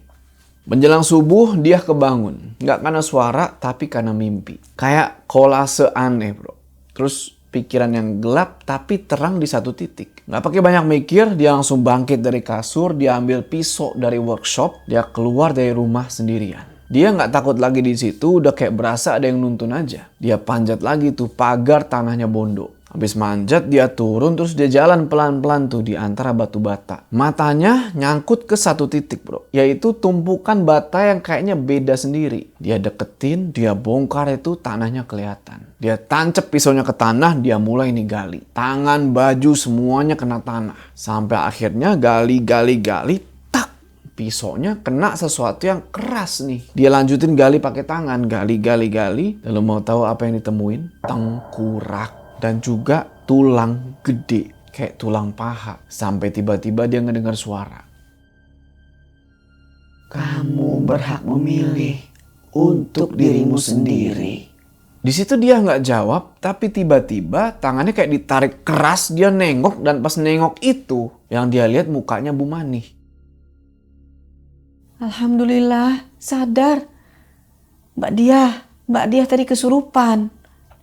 Menjelang subuh dia kebangun. Nggak karena suara tapi karena mimpi. Kayak kolase aneh bro. Terus pikiran yang gelap tapi terang di satu titik. Nggak pakai banyak mikir, dia langsung bangkit dari kasur, dia ambil pisau dari workshop, dia keluar dari rumah sendirian. Dia nggak takut lagi di situ, udah kayak berasa ada yang nuntun aja. Dia panjat lagi tuh pagar tanahnya Bondo. Habis manjat dia turun terus dia jalan pelan-pelan tuh di antara batu bata. Matanya nyangkut ke satu titik bro. Yaitu tumpukan bata yang kayaknya beda sendiri. Dia deketin, dia bongkar itu tanahnya kelihatan. Dia tancap pisaunya ke tanah, dia mulai nih gali. Tangan, baju semuanya kena tanah. Sampai akhirnya gali. Tak! Pisaunya kena sesuatu yang keras nih. Dia lanjutin gali pakai tangan. Gali. Lalu mau tahu apa yang ditemuin? Tengkorak. Dan juga tulang gede. kayak tulang paha. Sampai tiba-tiba dia ngedengar suara. Kamu berhak memilih untuk dirimu sendiri. Di situ dia nggak jawab, tapi tiba-tiba tangannya kayak ditarik keras, dia nengok, dan pas nengok itu yang dia lihat mukanya Bu Mani. Alhamdulillah, sadar. Mbak Diah tadi kesurupan.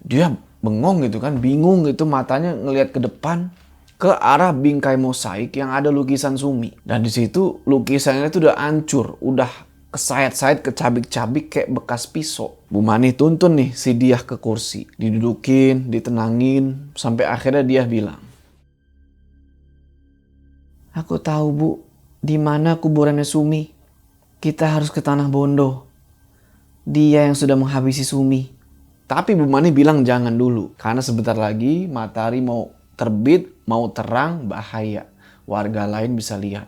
Dia bengong gitu kan, bingung gitu, matanya ngelihat ke depan ke arah bingkai mosaik yang ada lukisan Sumi. Dan di situ lukisannya itu udah hancur, udah kesayat-sayat, kecabik-cabik kayak bekas pisau. Bu Mani tuntun nih si Diah ke kursi, didudukin, ditenangin, sampai akhirnya dia bilang, Aku tahu Bu, di mana kuburannya Sumi. Kita harus ke Tanah Bondo. Dia yang sudah menghabisi Sumi. Tapi Bu Mani bilang jangan dulu, karena sebentar lagi matahari mau terbit, mau terang, bahaya. Warga lain bisa lihat.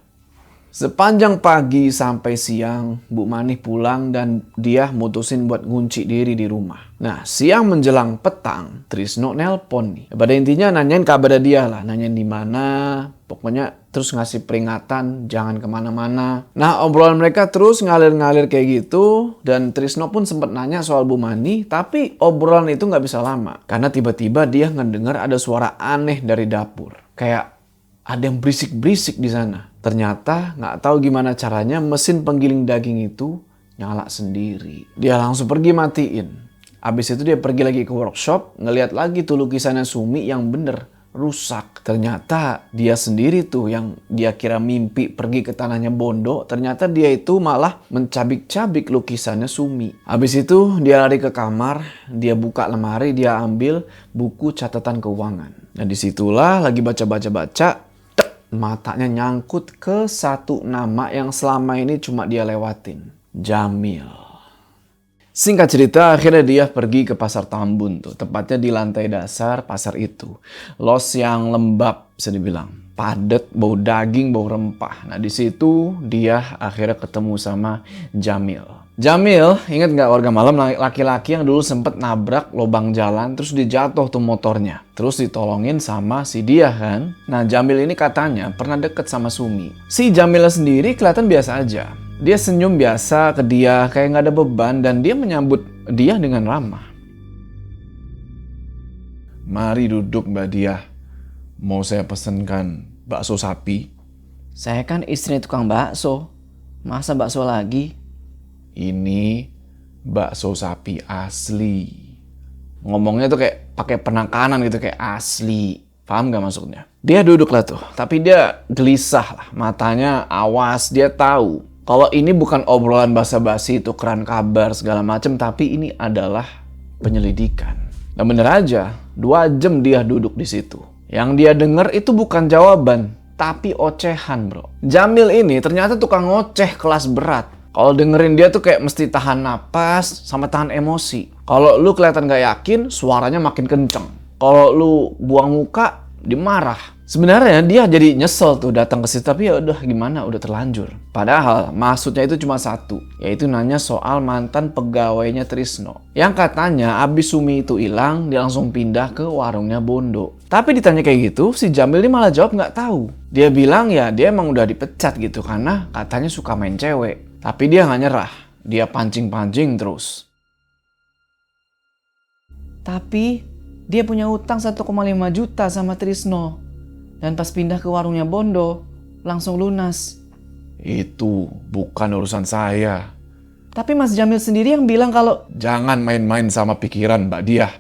Sepanjang pagi sampai siang, Bu Mani pulang dan dia mutusin buat ngunci diri di rumah. Nah, siang menjelang petang, Trisno nelpon nih. Pada intinya nanyain kabar dia lah, nanyain di mana, pokoknya terus ngasih peringatan jangan kemana-mana. Nah, obrolan mereka terus ngalir-ngalir kayak gitu, dan Trisno pun sempat nanya soal Bu Mani, tapi obrolan itu nggak bisa lama, karena tiba-tiba dia ngedengar ada suara aneh dari dapur, kayak ada yang berisik-berisik di sana. Ternyata nggak tahu gimana caranya mesin penggiling daging itu nyala sendiri. Dia langsung pergi matiin. Abis itu dia pergi lagi ke workshop, ngeliat lagi tuh lukisannya Sumi yang bener rusak. Ternyata dia sendiri tuh yang dia kira mimpi pergi ke tanahnya Bondo, ternyata dia itu malah mencabik-cabik lukisannya Sumi. Abis itu dia lari ke kamar, dia buka lemari, dia ambil buku catatan keuangan. Dan disitulah lagi baca-baca, matanya nyangkut ke satu nama yang selama ini cuma dia lewatin. Jamil. Singkat cerita, akhirnya dia pergi ke pasar Tambun tuh. Tepatnya di lantai dasar pasar itu. Los yang lembab, bisa dibilang. Padat, bau daging, bau rempah. Nah di situ dia akhirnya ketemu sama Jamil. Jamil, ingat nggak warga malam, laki-laki yang dulu sempet nabrak lubang jalan, terus dijatuh tuh motornya. Terus ditolongin sama si Diah kan. Nah Jamil ini katanya pernah deket sama Sumi. Si Jamil sendiri kelihatan biasa aja. Dia senyum biasa ke dia, kayak nggak ada beban, dan dia menyambut dia dengan ramah. Mari duduk Mbak Diah. Mau saya pesenkan bakso sapi? Saya kan istri tukang bakso. Masa bakso lagi? Ini bakso sapi asli. Ngomongnya tuh kayak pakai penekanan gitu, kayak asli. Paham gak maksudnya? Dia duduk lah tuh, tapi dia gelisah lah. Matanya awas, dia tahu kalau ini bukan obrolan basa-basi, tukeran kabar segala macem, tapi ini adalah penyelidikan. Dan bener aja, 2 jam dia duduk di situ. Yang dia denger itu bukan jawaban, tapi ocehan bro. Jamil ini ternyata tukang ngoceh kelas berat. Kalau dengerin dia tuh kayak mesti tahan napas sama tahan emosi. Kalau lu kelihatan gak yakin, suaranya makin kenceng. Kalau lu buang muka, dia marah. Sebenarnya dia jadi nyesel tuh datang ke situ, tapi ya udah gimana, udah terlanjur. Padahal maksudnya itu cuma satu, yaitu nanya soal mantan pegawainya Trisno. Yang katanya abis Sumi itu hilang, dia langsung pindah ke warungnya Bondo. Tapi ditanya kayak gitu, si Jamil ini malah jawab nggak tahu. Dia bilang ya dia emang udah dipecat gitu karena katanya suka main cewek. Tapi dia nggak nyerah, dia pancing-pancing terus. Tapi dia punya utang 1,5 juta sama Trisno. Dan pas pindah ke warungnya Bondo, langsung lunas. Itu bukan urusan saya. Tapi Mas Jamil sendiri yang bilang kalau... Jangan main-main sama pikiran Mbak Diah.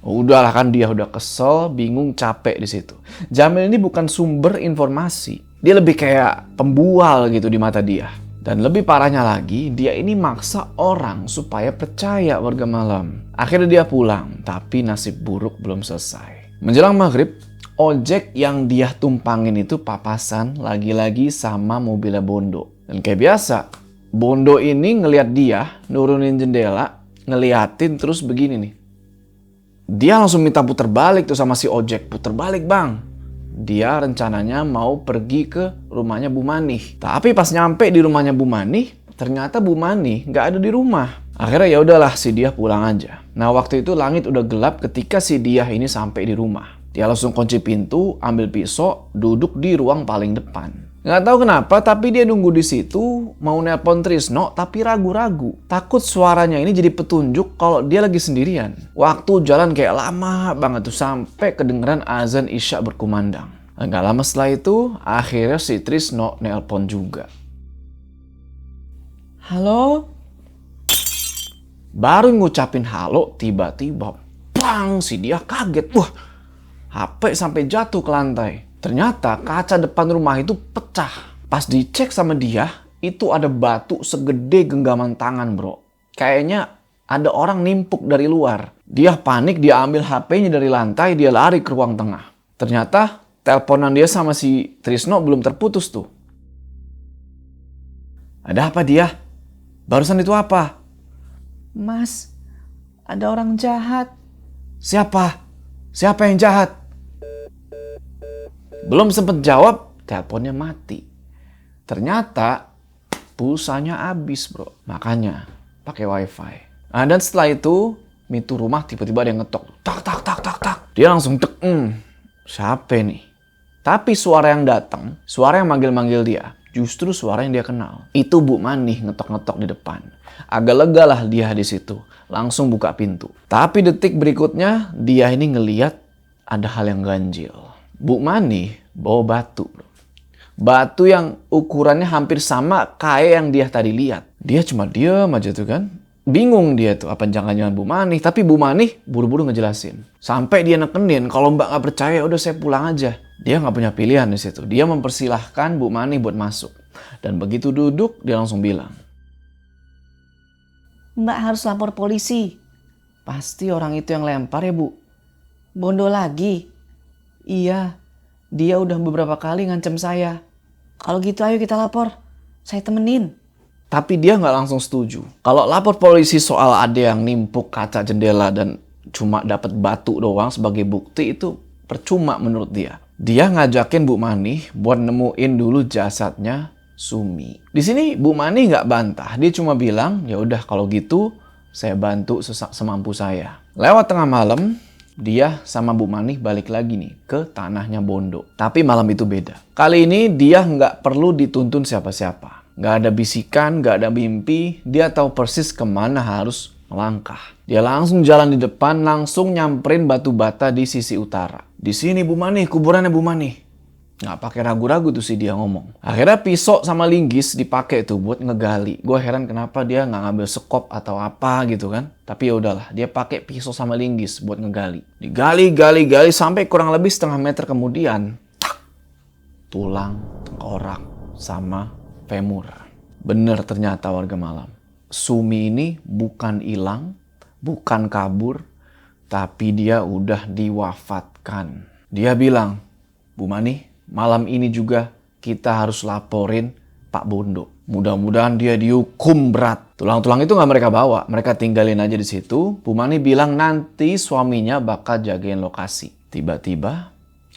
Udahlah kan dia udah kesel, bingung, capek di situ. Jamil ini bukan sumber informasi. Dia lebih kayak pembual gitu di mata dia. Dan lebih parahnya lagi, dia ini maksa orang supaya percaya warga malam. Akhirnya dia pulang, tapi nasib buruk belum selesai. Menjelang maghrib, ojek yang dia tumpangin itu papasan lagi-lagi sama mobilnya Bondo. Dan kayak biasa, Bondo ini ngelihat dia nurunin jendela, ngeliatin terus begini nih. Dia langsung minta puter balik tuh sama si ojek. Puter balik bang. Dia rencananya mau pergi ke rumahnya Bu Mani. Tapi pas nyampe di rumahnya Bu Mani, ternyata Bu Mani nggak ada di rumah. Akhirnya ya udahlah si Diah pulang aja. Nah waktu itu langit udah gelap ketika si Diah ini sampai di rumah. Dia langsung kunci pintu, ambil pisau, duduk di ruang paling depan. Nggak tahu kenapa, tapi dia nunggu di situ, mau nelpon Trisno, tapi ragu-ragu. Takut suaranya ini jadi petunjuk kalau dia lagi sendirian. Waktu jalan kayak lama banget tuh, sampai kedengeran azan Isya berkumandang. Nggak lama setelah itu, akhirnya si Trisno nelpon juga. Halo? Baru ngucapin halo, tiba-tiba bang, si dia kaget. Wah, HP sampai jatuh ke lantai. Ternyata kaca depan rumah itu pecah. Pas dicek sama dia, itu ada batu segede genggaman tangan, bro. Kayaknya ada orang nimpuk dari luar. Dia panik, dia ambil HP-nya dari lantai, dia lari ke ruang tengah. Ternyata teleponan dia sama si Trisno belum terputus tuh. Ada apa dia? Barusan itu apa? Mas, ada orang jahat. Siapa? Siapa yang jahat? Belum sempet jawab, teleponnya mati. Ternyata pulsanya habis, bro. Makanya pakai wifi. Nah, dan setelah itu, pintu rumah tiba-tiba ada yang ngetok. Tak, tak, tak, tak, tak. Dia langsung tek. Siapa nih? Tapi suara yang datang, suara yang manggil-manggil dia, justru suara yang dia kenal. Itu Bu Manih ngetok-ngetok di depan. Agak lega lah dia di situ. Langsung buka pintu. Tapi detik berikutnya, dia ini ngeliat ada hal yang ganjil. Bu Manih bawa batu, bro. Batu yang ukurannya hampir sama kayak yang dia tadi lihat. Dia cuma diem aja tuh kan. Bingung dia tuh, apa jangan-jangan Bu Manih. Tapi Bu Manih buru-buru ngejelasin. Sampai dia nekenin, kalau Mbak nggak percaya udah saya pulang aja. Dia nggak punya pilihan di situ. Dia mempersilahkan Bu Manih buat masuk. Dan begitu duduk, dia langsung bilang, Mbak harus lapor polisi. Pasti orang itu yang lempar ya, Bu. Bondo lagi. Iya, dia udah beberapa kali ngancem saya. Kalau gitu ayo kita lapor. Saya temenin. Tapi dia nggak langsung setuju. Kalau lapor polisi soal ada yang nimpuk kaca jendela dan cuma dapat batu doang sebagai bukti, itu percuma menurut dia. Dia ngajakin Bu Manih buat nemuin dulu jasadnya Sumi. Di sini Bu Manih nggak bantah. Dia cuma bilang, ya udah kalau gitu saya bantu semampu saya. Lewat tengah malam, dia sama Bu Manih balik lagi nih ke tanahnya Bondo. Tapi malam itu beda. Kali ini dia nggak perlu dituntun siapa-siapa. Nggak ada bisikan, nggak ada mimpi. Dia tahu persis kemana harus melangkah. Dia langsung jalan di depan, langsung nyamperin batu bata di sisi utara. Di sini Bu Manih, kuburannya Bu Manih. Nggak pakai ragu-ragu tuh sih dia ngomong. Akhirnya pisau sama linggis dipakai tuh buat ngegali. Gue heran kenapa dia nggak ngambil sekop atau apa gitu kan. Tapi ya udahlah, dia pakai pisau sama linggis buat ngegali. Digali, gali sampai kurang lebih setengah meter kemudian, tak, tulang, tengkorak, sama femur. Bener ternyata warga malam. Sumi ini bukan hilang, bukan kabur, tapi dia udah diwafatkan. Dia bilang, Bu Manih, malam ini juga kita harus laporin Pak Bondo. Mudah-mudahan dia dihukum berat. Tulang-tulang itu nggak mereka bawa, mereka tinggalin aja di situ. Bu Manih bilang nanti suaminya bakal jagain lokasi. Tiba-tiba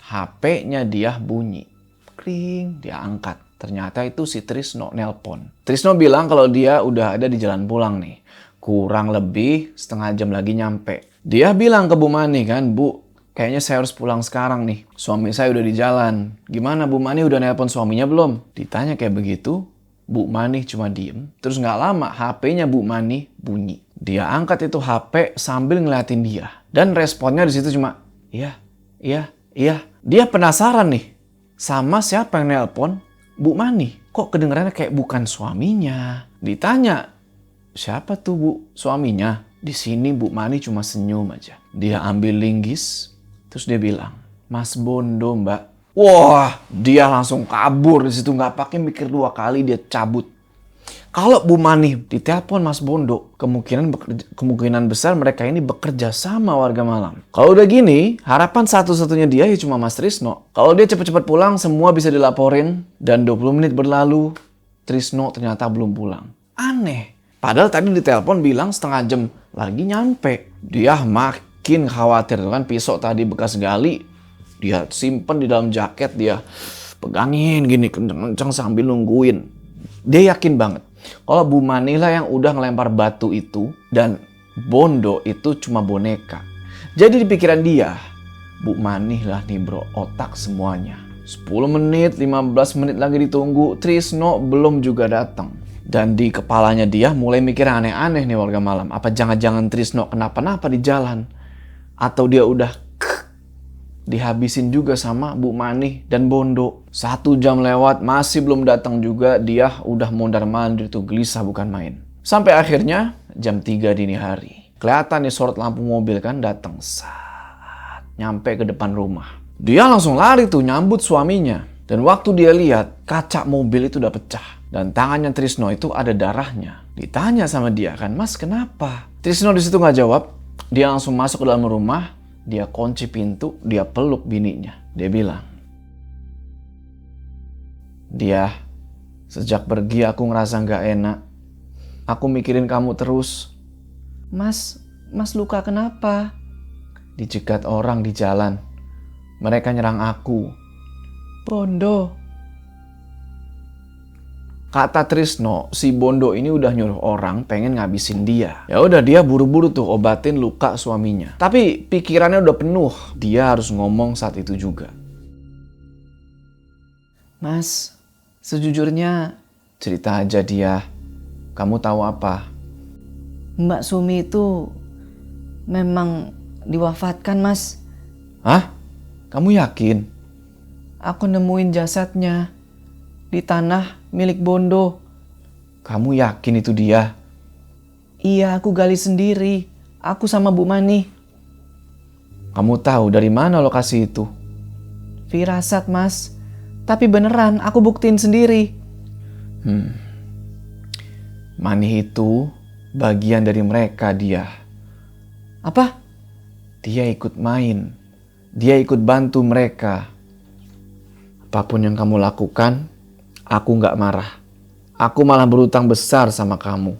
HP-nya dia bunyi. Kring, dia angkat. Ternyata itu si Trisno nelpon. Trisno bilang kalau dia udah ada di jalan pulang nih. Kurang lebih setengah jam lagi nyampe. Dia bilang ke Bu Manih kan, Bu, kayaknya saya harus pulang sekarang nih. Suami saya udah di jalan. Gimana Bu Manih udah nelpon suaminya belum? Ditanya kayak begitu, Bu Manih cuma diem. Terus nggak lama HP-nya Bu Manih bunyi. Dia angkat itu HP sambil ngeliatin dia. Dan responnya di situ cuma, iya. Dia penasaran nih. Sama siapa yang nelpon? Bu Manih. Kok kedengarannya kayak bukan suaminya? Ditanya, siapa tuh Bu suaminya? Di sini Bu Manih cuma senyum aja. Dia ambil linggis, terus dia bilang, Mas Bondo Mbak. Wah, dia langsung kabur di situ, nggak pakai mikir dua kali, dia cabut. Kalau Bu Manih ditelepon Mas Bondo, kemungkinan besar mereka ini bekerja sama warga malam. Kalau udah gini, harapan satu-satunya dia ya cuma Mas Trisno. Kalau dia cepet-cepet pulang, semua bisa dilaporin. Dan 20 menit berlalu, Trisno ternyata belum pulang. Aneh. Padahal tadi ditelepon bilang setengah jam lagi nyampe. Dia makin khawatir kan, pisau tadi bekas gali. Dia simpen di dalam jaket, dia pegangin gini kenceng-kenceng sambil nungguin. Dia yakin banget kalau Bu Manih lah yang udah ngelempar batu itu dan Bondo itu cuma boneka. Jadi di pikiran dia, Bu Manih lah nih bro, otak semuanya. 10 menit, 15 menit lagi ditunggu, Trisno belum juga datang. Dan di kepalanya dia mulai mikir aneh-aneh nih warga malam. Apa jangan-jangan Trisno kenapa-napa di jalan? Atau dia udah dihabisin juga sama Bu Manih dan Bondo. 1 jam lewat, masih belum datang juga. Dia udah mondar-mandir tuh, gelisah bukan main. Sampai akhirnya jam 3 dini hari. Kelihatan nih sorot lampu mobil kan datang. Saat nyampe ke depan rumah. Dia langsung lari tuh nyambut suaminya. Dan waktu dia lihat, kaca mobil itu udah pecah. Dan tangannya Trisno itu ada darahnya. Ditanya sama dia kan, "Mas kenapa?" Trisno disitu nggak jawab. Dia langsung masuk ke dalam rumah. Dia kunci pintu, dia peluk bininya. Dia bilang, "Dia, sejak pergi aku ngerasa nggak enak. Aku mikirin kamu terus." Mas luka kenapa? "Dicegat orang di jalan. Mereka nyerang aku." Bondo. Kata Trisno, si Bondo ini udah nyuruh orang pengen ngabisin dia. Ya udah dia buru-buru tuh obatin luka suaminya. Tapi pikirannya udah penuh. Dia harus ngomong saat itu juga. Mas, sejujurnya Cerita aja dia. Kamu tahu apa? Mbak Sumi itu memang diwafatkan, Mas. Hah? Kamu yakin? Aku nemuin jasadnya di tanah milik Bondo. Kamu yakin itu dia? Iya, aku gali sendiri. Aku sama Bu Mani. Kamu tahu dari mana lokasi itu? Firasat, Mas. Tapi beneran, aku buktiin sendiri. Mani itu bagian dari mereka dia. Apa? Dia ikut main. Dia ikut bantu mereka. Apapun yang kamu lakukan, aku nggak marah. Aku malah berutang besar sama kamu.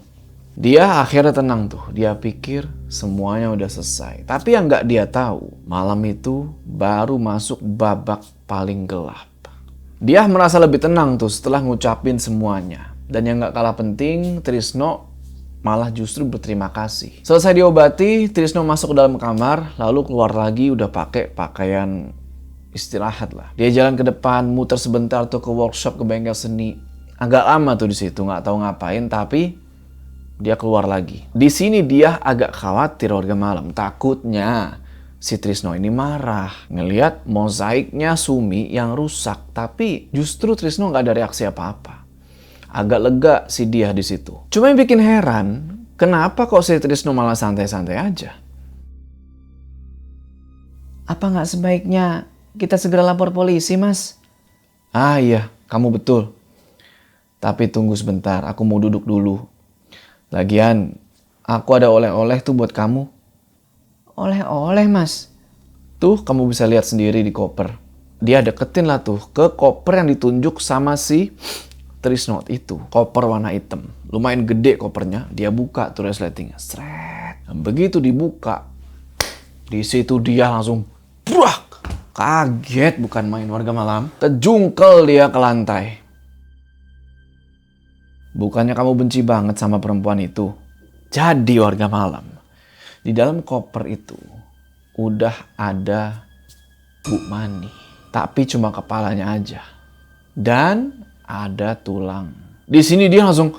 Dia akhirnya tenang tuh. Dia pikir semuanya udah selesai. Tapi yang nggak dia tahu, malam itu baru masuk babak paling gelap. Dia merasa lebih tenang tuh setelah ngucapin semuanya. Dan yang nggak kalah penting, Trisno malah justru berterima kasih. Selesai diobati, Trisno masuk ke dalam kamar, lalu keluar lagi udah pakai pakaian istirahat lah. Dia jalan ke depan, muter sebentar tuh ke workshop, ke bengkel seni. Agak lama tuh di situ, nggak tahu ngapain, tapi dia keluar lagi. Di sini dia agak khawatir warga malam, takutnya si Trisno ini marah ngelihat mozaiknya Sumi yang rusak, tapi justru Trisno nggak ada reaksi apa-apa. Agak lega si dia di situ. Cuma yang bikin heran, kenapa kok si Trisno malah santai-santai aja? Apa nggak sebaiknya kita segera lapor polisi, Mas? Ah iya, kamu betul. Tapi tunggu sebentar, aku mau duduk dulu. Lagian, aku ada oleh-oleh tuh buat kamu. Oleh-oleh, Mas. Tuh, kamu bisa lihat sendiri di koper. Dia deketin lah tuh ke koper yang ditunjuk sama si Trisno itu. Koper warna hitam. Lumayan gede kopernya. Dia buka tuh resletingnya. Sret. Dan begitu dibuka, di situ dia langsung brak. Kaget bukan main warga malam. Terjungkel dia ke lantai. Bukannya kamu benci banget sama perempuan itu? Jadi warga malam, di dalam koper itu udah ada Bu Mani. Tapi cuma kepalanya aja. Dan ada tulang. Di sini dia langsung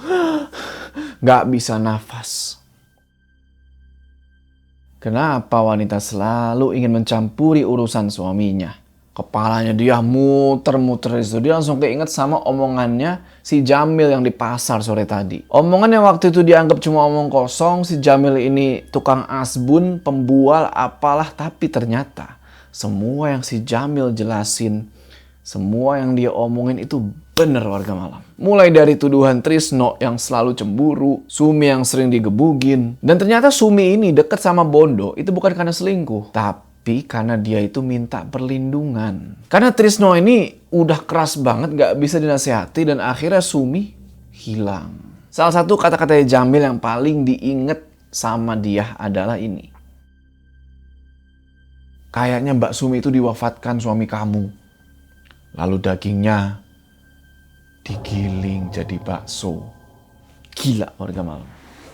nggak bisa nafas. Kenapa wanita selalu ingin mencampuri urusan suaminya? Kepalanya dia muter-muter itu. Dia langsung keinget sama omongannya si Jamil yang di pasar sore tadi. Omongan yang waktu itu dianggap cuma omong kosong. Si Jamil ini tukang asbun, pembual, apalah. Tapi ternyata semua yang si Jamil jelasin, semua yang dia omongin itu bener warga malam. Mulai dari tuduhan Trisno yang selalu cemburu, Sumi yang sering digebugin. Dan ternyata Sumi ini deket sama Bondo itu bukan karena selingkuh. Tapi karena dia itu minta perlindungan. Karena Trisno ini udah keras banget, gak bisa dinasehati, dan akhirnya Sumi hilang. Salah satu kata-kata Jamil yang paling diinget sama dia adalah ini. Kayaknya Mbak Sumi itu diwafatkan suami kamu. Lalu dagingnya digiling jadi bakso. Gila warga malam.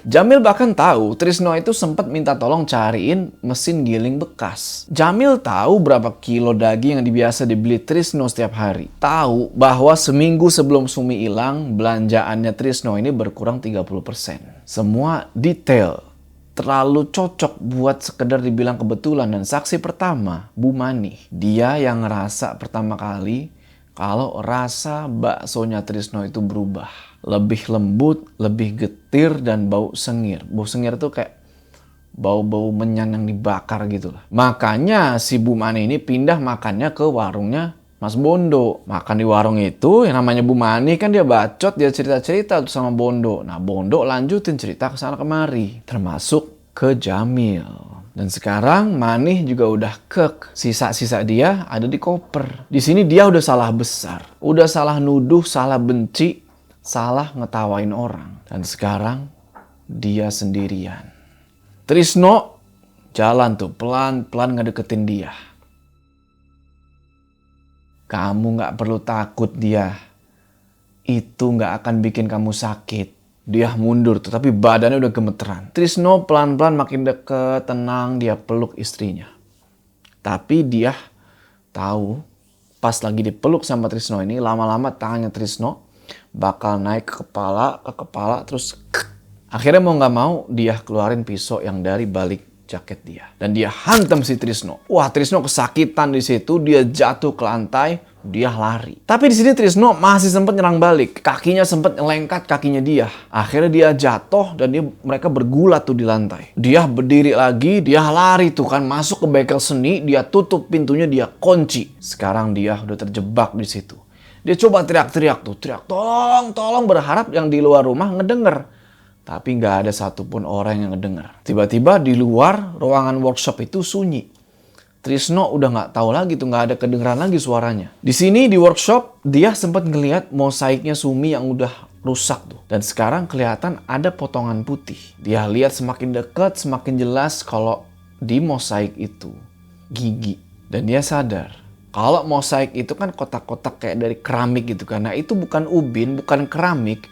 Jamil bahkan tahu Trisno itu sempat minta tolong cariin mesin giling bekas. Jamil tahu berapa kilo daging yang biasa dibeli Trisno setiap hari. Tahu bahwa seminggu sebelum Sumi hilang, belanjaannya Trisno ini berkurang 30%. Semua detail. Terlalu cocok buat sekedar dibilang kebetulan. Dan saksi pertama, Bu Mani. Dia yang ngerasa pertama kali kalau rasa baksonya Trisno itu berubah. Lebih lembut, lebih getir, dan bau sengir. Bau sengir tuh kayak bau-bau menyan yang dibakar gitu lah. Makanya si Bu Mani ini pindah makannya ke warungnya Mas Bondo. Makan di warung itu, yang namanya Bu Mani kan dia bacot, dia cerita-cerita tuh sama Bondo. Nah Bondo lanjutin cerita kesana kemari. Termasuk ke Jamil. Dan sekarang Mani juga udah kek. Sisa-sisa dia ada di koper. Di sini dia udah salah besar. Udah salah nuduh, salah benci, salah ngetawain orang. Dan sekarang dia sendirian. Trisno jalan tuh pelan-pelan ngedeketin dia. Kamu gak perlu takut dia. Itu gak akan bikin kamu sakit. Dia mundur tuh, tapi badannya udah gemeteran. Trisno pelan-pelan makin deket, tenang, dia peluk istrinya. Tapi dia tahu pas lagi dipeluk sama Trisno ini, lama-lama tangannya Trisno bakal naik ke kepala, terus akhirnya mau gak mau dia keluarin pisau yang dari balik jaket dia. Dan dia hantam si Trisno. Wah, Trisno kesakitan di situ, dia jatuh ke lantai, dia lari. Tapi di sini Trisno masih sempat nyerang balik. Kakinya sempat ngelengkat kakinya dia. Akhirnya dia jatuh dan mereka bergulat tuh di lantai. Dia berdiri lagi, dia lari tuh kan masuk ke bengkel seni, dia tutup pintunya, dia kunci. Sekarang dia udah terjebak di situ. Dia coba teriak-teriak tuh, teriak tolong, berharap yang di luar rumah ngedenger. Tapi nggak ada satupun orang yang ngedenger. Tiba-tiba di luar ruangan workshop itu sunyi. Trisno udah nggak tahu lagi tuh, nggak ada kedengeran lagi suaranya. Di sini di workshop dia sempat ngelihat mosaiknya Sumi yang udah rusak tuh. Dan sekarang kelihatan ada potongan putih. Dia lihat semakin dekat, semakin jelas kalau di mosaik itu gigi. Dan dia sadar kalau mosaik itu kan kotak-kotak kayak dari keramik gitu. Karena itu bukan ubin, bukan keramik.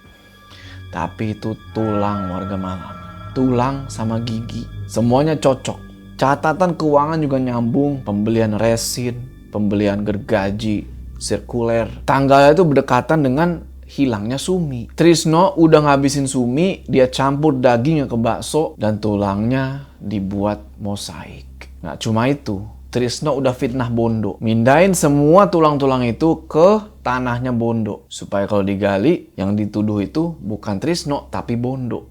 Tapi itu tulang warga malam. Tulang sama gigi. Semuanya cocok. Catatan keuangan juga nyambung. Pembelian resin, pembelian gergaji, sirkuler. Tanggalnya itu berdekatan dengan hilangnya Sumi. Trisno udah ngabisin Sumi, dia campur dagingnya ke bakso, dan tulangnya dibuat mosaik. Nggak cuma itu. Trisno udah fitnah Bondo. Mindahin semua tulang-tulang itu ke tanahnya Bondo. Supaya kalau digali, yang dituduh itu bukan Trisno, tapi Bondo.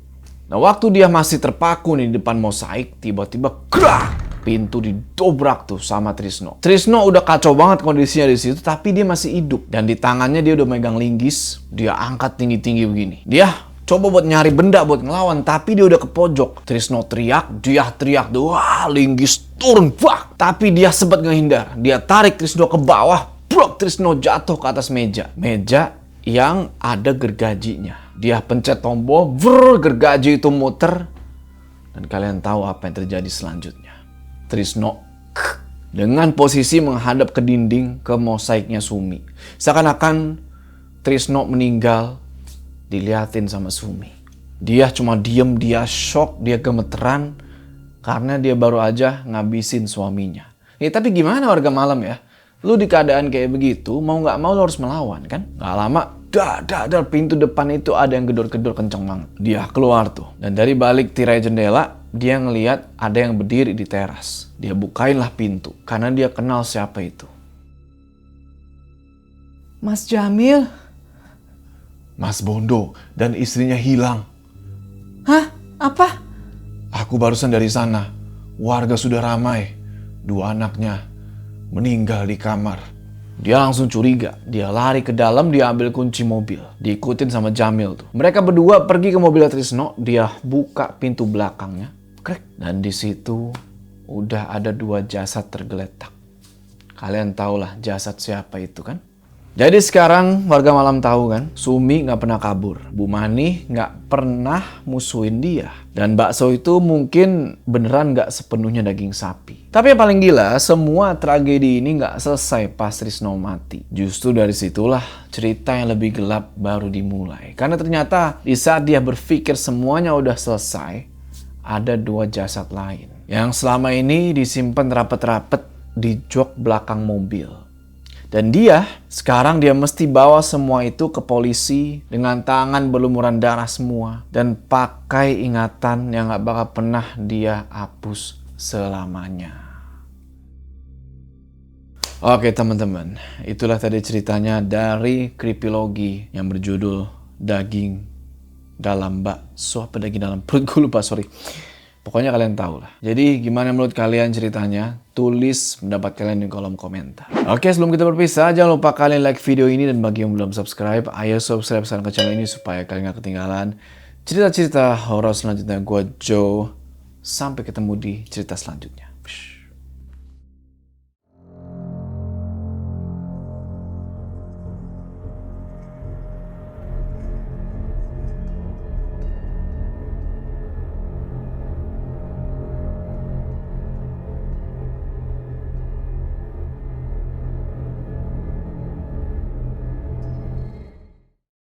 Nah, waktu dia masih terpaku nih di depan mosaik, tiba-tiba krak! Pintu didobrak tuh sama Trisno. Trisno udah kacau banget kondisinya di situ, tapi dia masih hidup. Dan di tangannya dia udah megang linggis, dia angkat tinggi-tinggi begini. Dia coba buat nyari benda buat ngelawan, tapi dia udah ke pojok. Trisno teriak, dia teriak, wah, linggis turun, bak. Tapi dia sempat ngehindar. Dia tarik Trisno ke bawah, brok, Trisno jatuh ke atas meja. Meja yang ada gergajinya. Dia pencet tombol, gergaji itu muter. Dan kalian tahu apa yang terjadi selanjutnya. Trisno dengan posisi menghadap ke dinding, ke mosaiknya Sumi. Seakan-akan Trisno meninggal, diliatin sama Sumi. Dia cuma diem, dia shock, dia gemeteran karena dia baru aja ngabisin suaminya. Ya tapi gimana warga malam ya? Lu di keadaan kayak begitu, mau nggak mau lu harus melawan kan? Gak lama, dar pintu depan itu ada yang gedor-gedor kenceng banget. Dia keluar tuh. Dan dari balik tirai jendela, dia ngeliat ada yang berdiri di teras. Dia bukainlah pintu karena dia kenal siapa itu. Mas Jamil. Mas Bondo dan istrinya hilang. Hah? Apa? Aku barusan dari sana. Warga sudah ramai. 2 anaknya meninggal di kamar. Dia langsung curiga. Dia lari ke dalam, dia ambil kunci mobil. Diikutin sama Jamil tuh. Mereka berdua pergi ke mobil Trisno. Dia buka pintu belakangnya. Krek. Dan di situ udah ada 2 jasad tergeletak. Kalian tahulah jasad siapa itu kan? Jadi sekarang warga malam tahu kan, Sumi nggak pernah kabur, Bu Mani nggak pernah musuhin dia. Dan bakso itu mungkin beneran nggak sepenuhnya daging sapi. Tapi yang paling gila, semua tragedi ini nggak selesai pas Trisno mati. Justru dari situlah cerita yang lebih gelap baru dimulai. Karena ternyata di saat dia berpikir semuanya udah selesai, ada 2 jasad lain yang selama ini disimpan rapet-rapet di jok belakang mobil. Dan sekarang dia mesti bawa semua itu ke polisi dengan tangan berlumuran darah semua. Dan pakai ingatan yang gak bakal pernah dia hapus selamanya. Oke teman-teman, itulah tadi ceritanya dari Creepylogy yang berjudul Daging Dalam Bakso. Apa daging dalam perut? Gue lupa, sorry. Pokoknya kalian tahu lah. Jadi gimana menurut kalian ceritanya? Tulis pendapat kalian di kolom komentar. Oke, sebelum kita berpisah, jangan lupa kalian like video ini. Dan bagi yang belum subscribe, ayo subscribe sekarang ke channel ini supaya kalian gak ketinggalan cerita-cerita horor selanjutnya. Gue Joe. Sampai ketemu di cerita selanjutnya.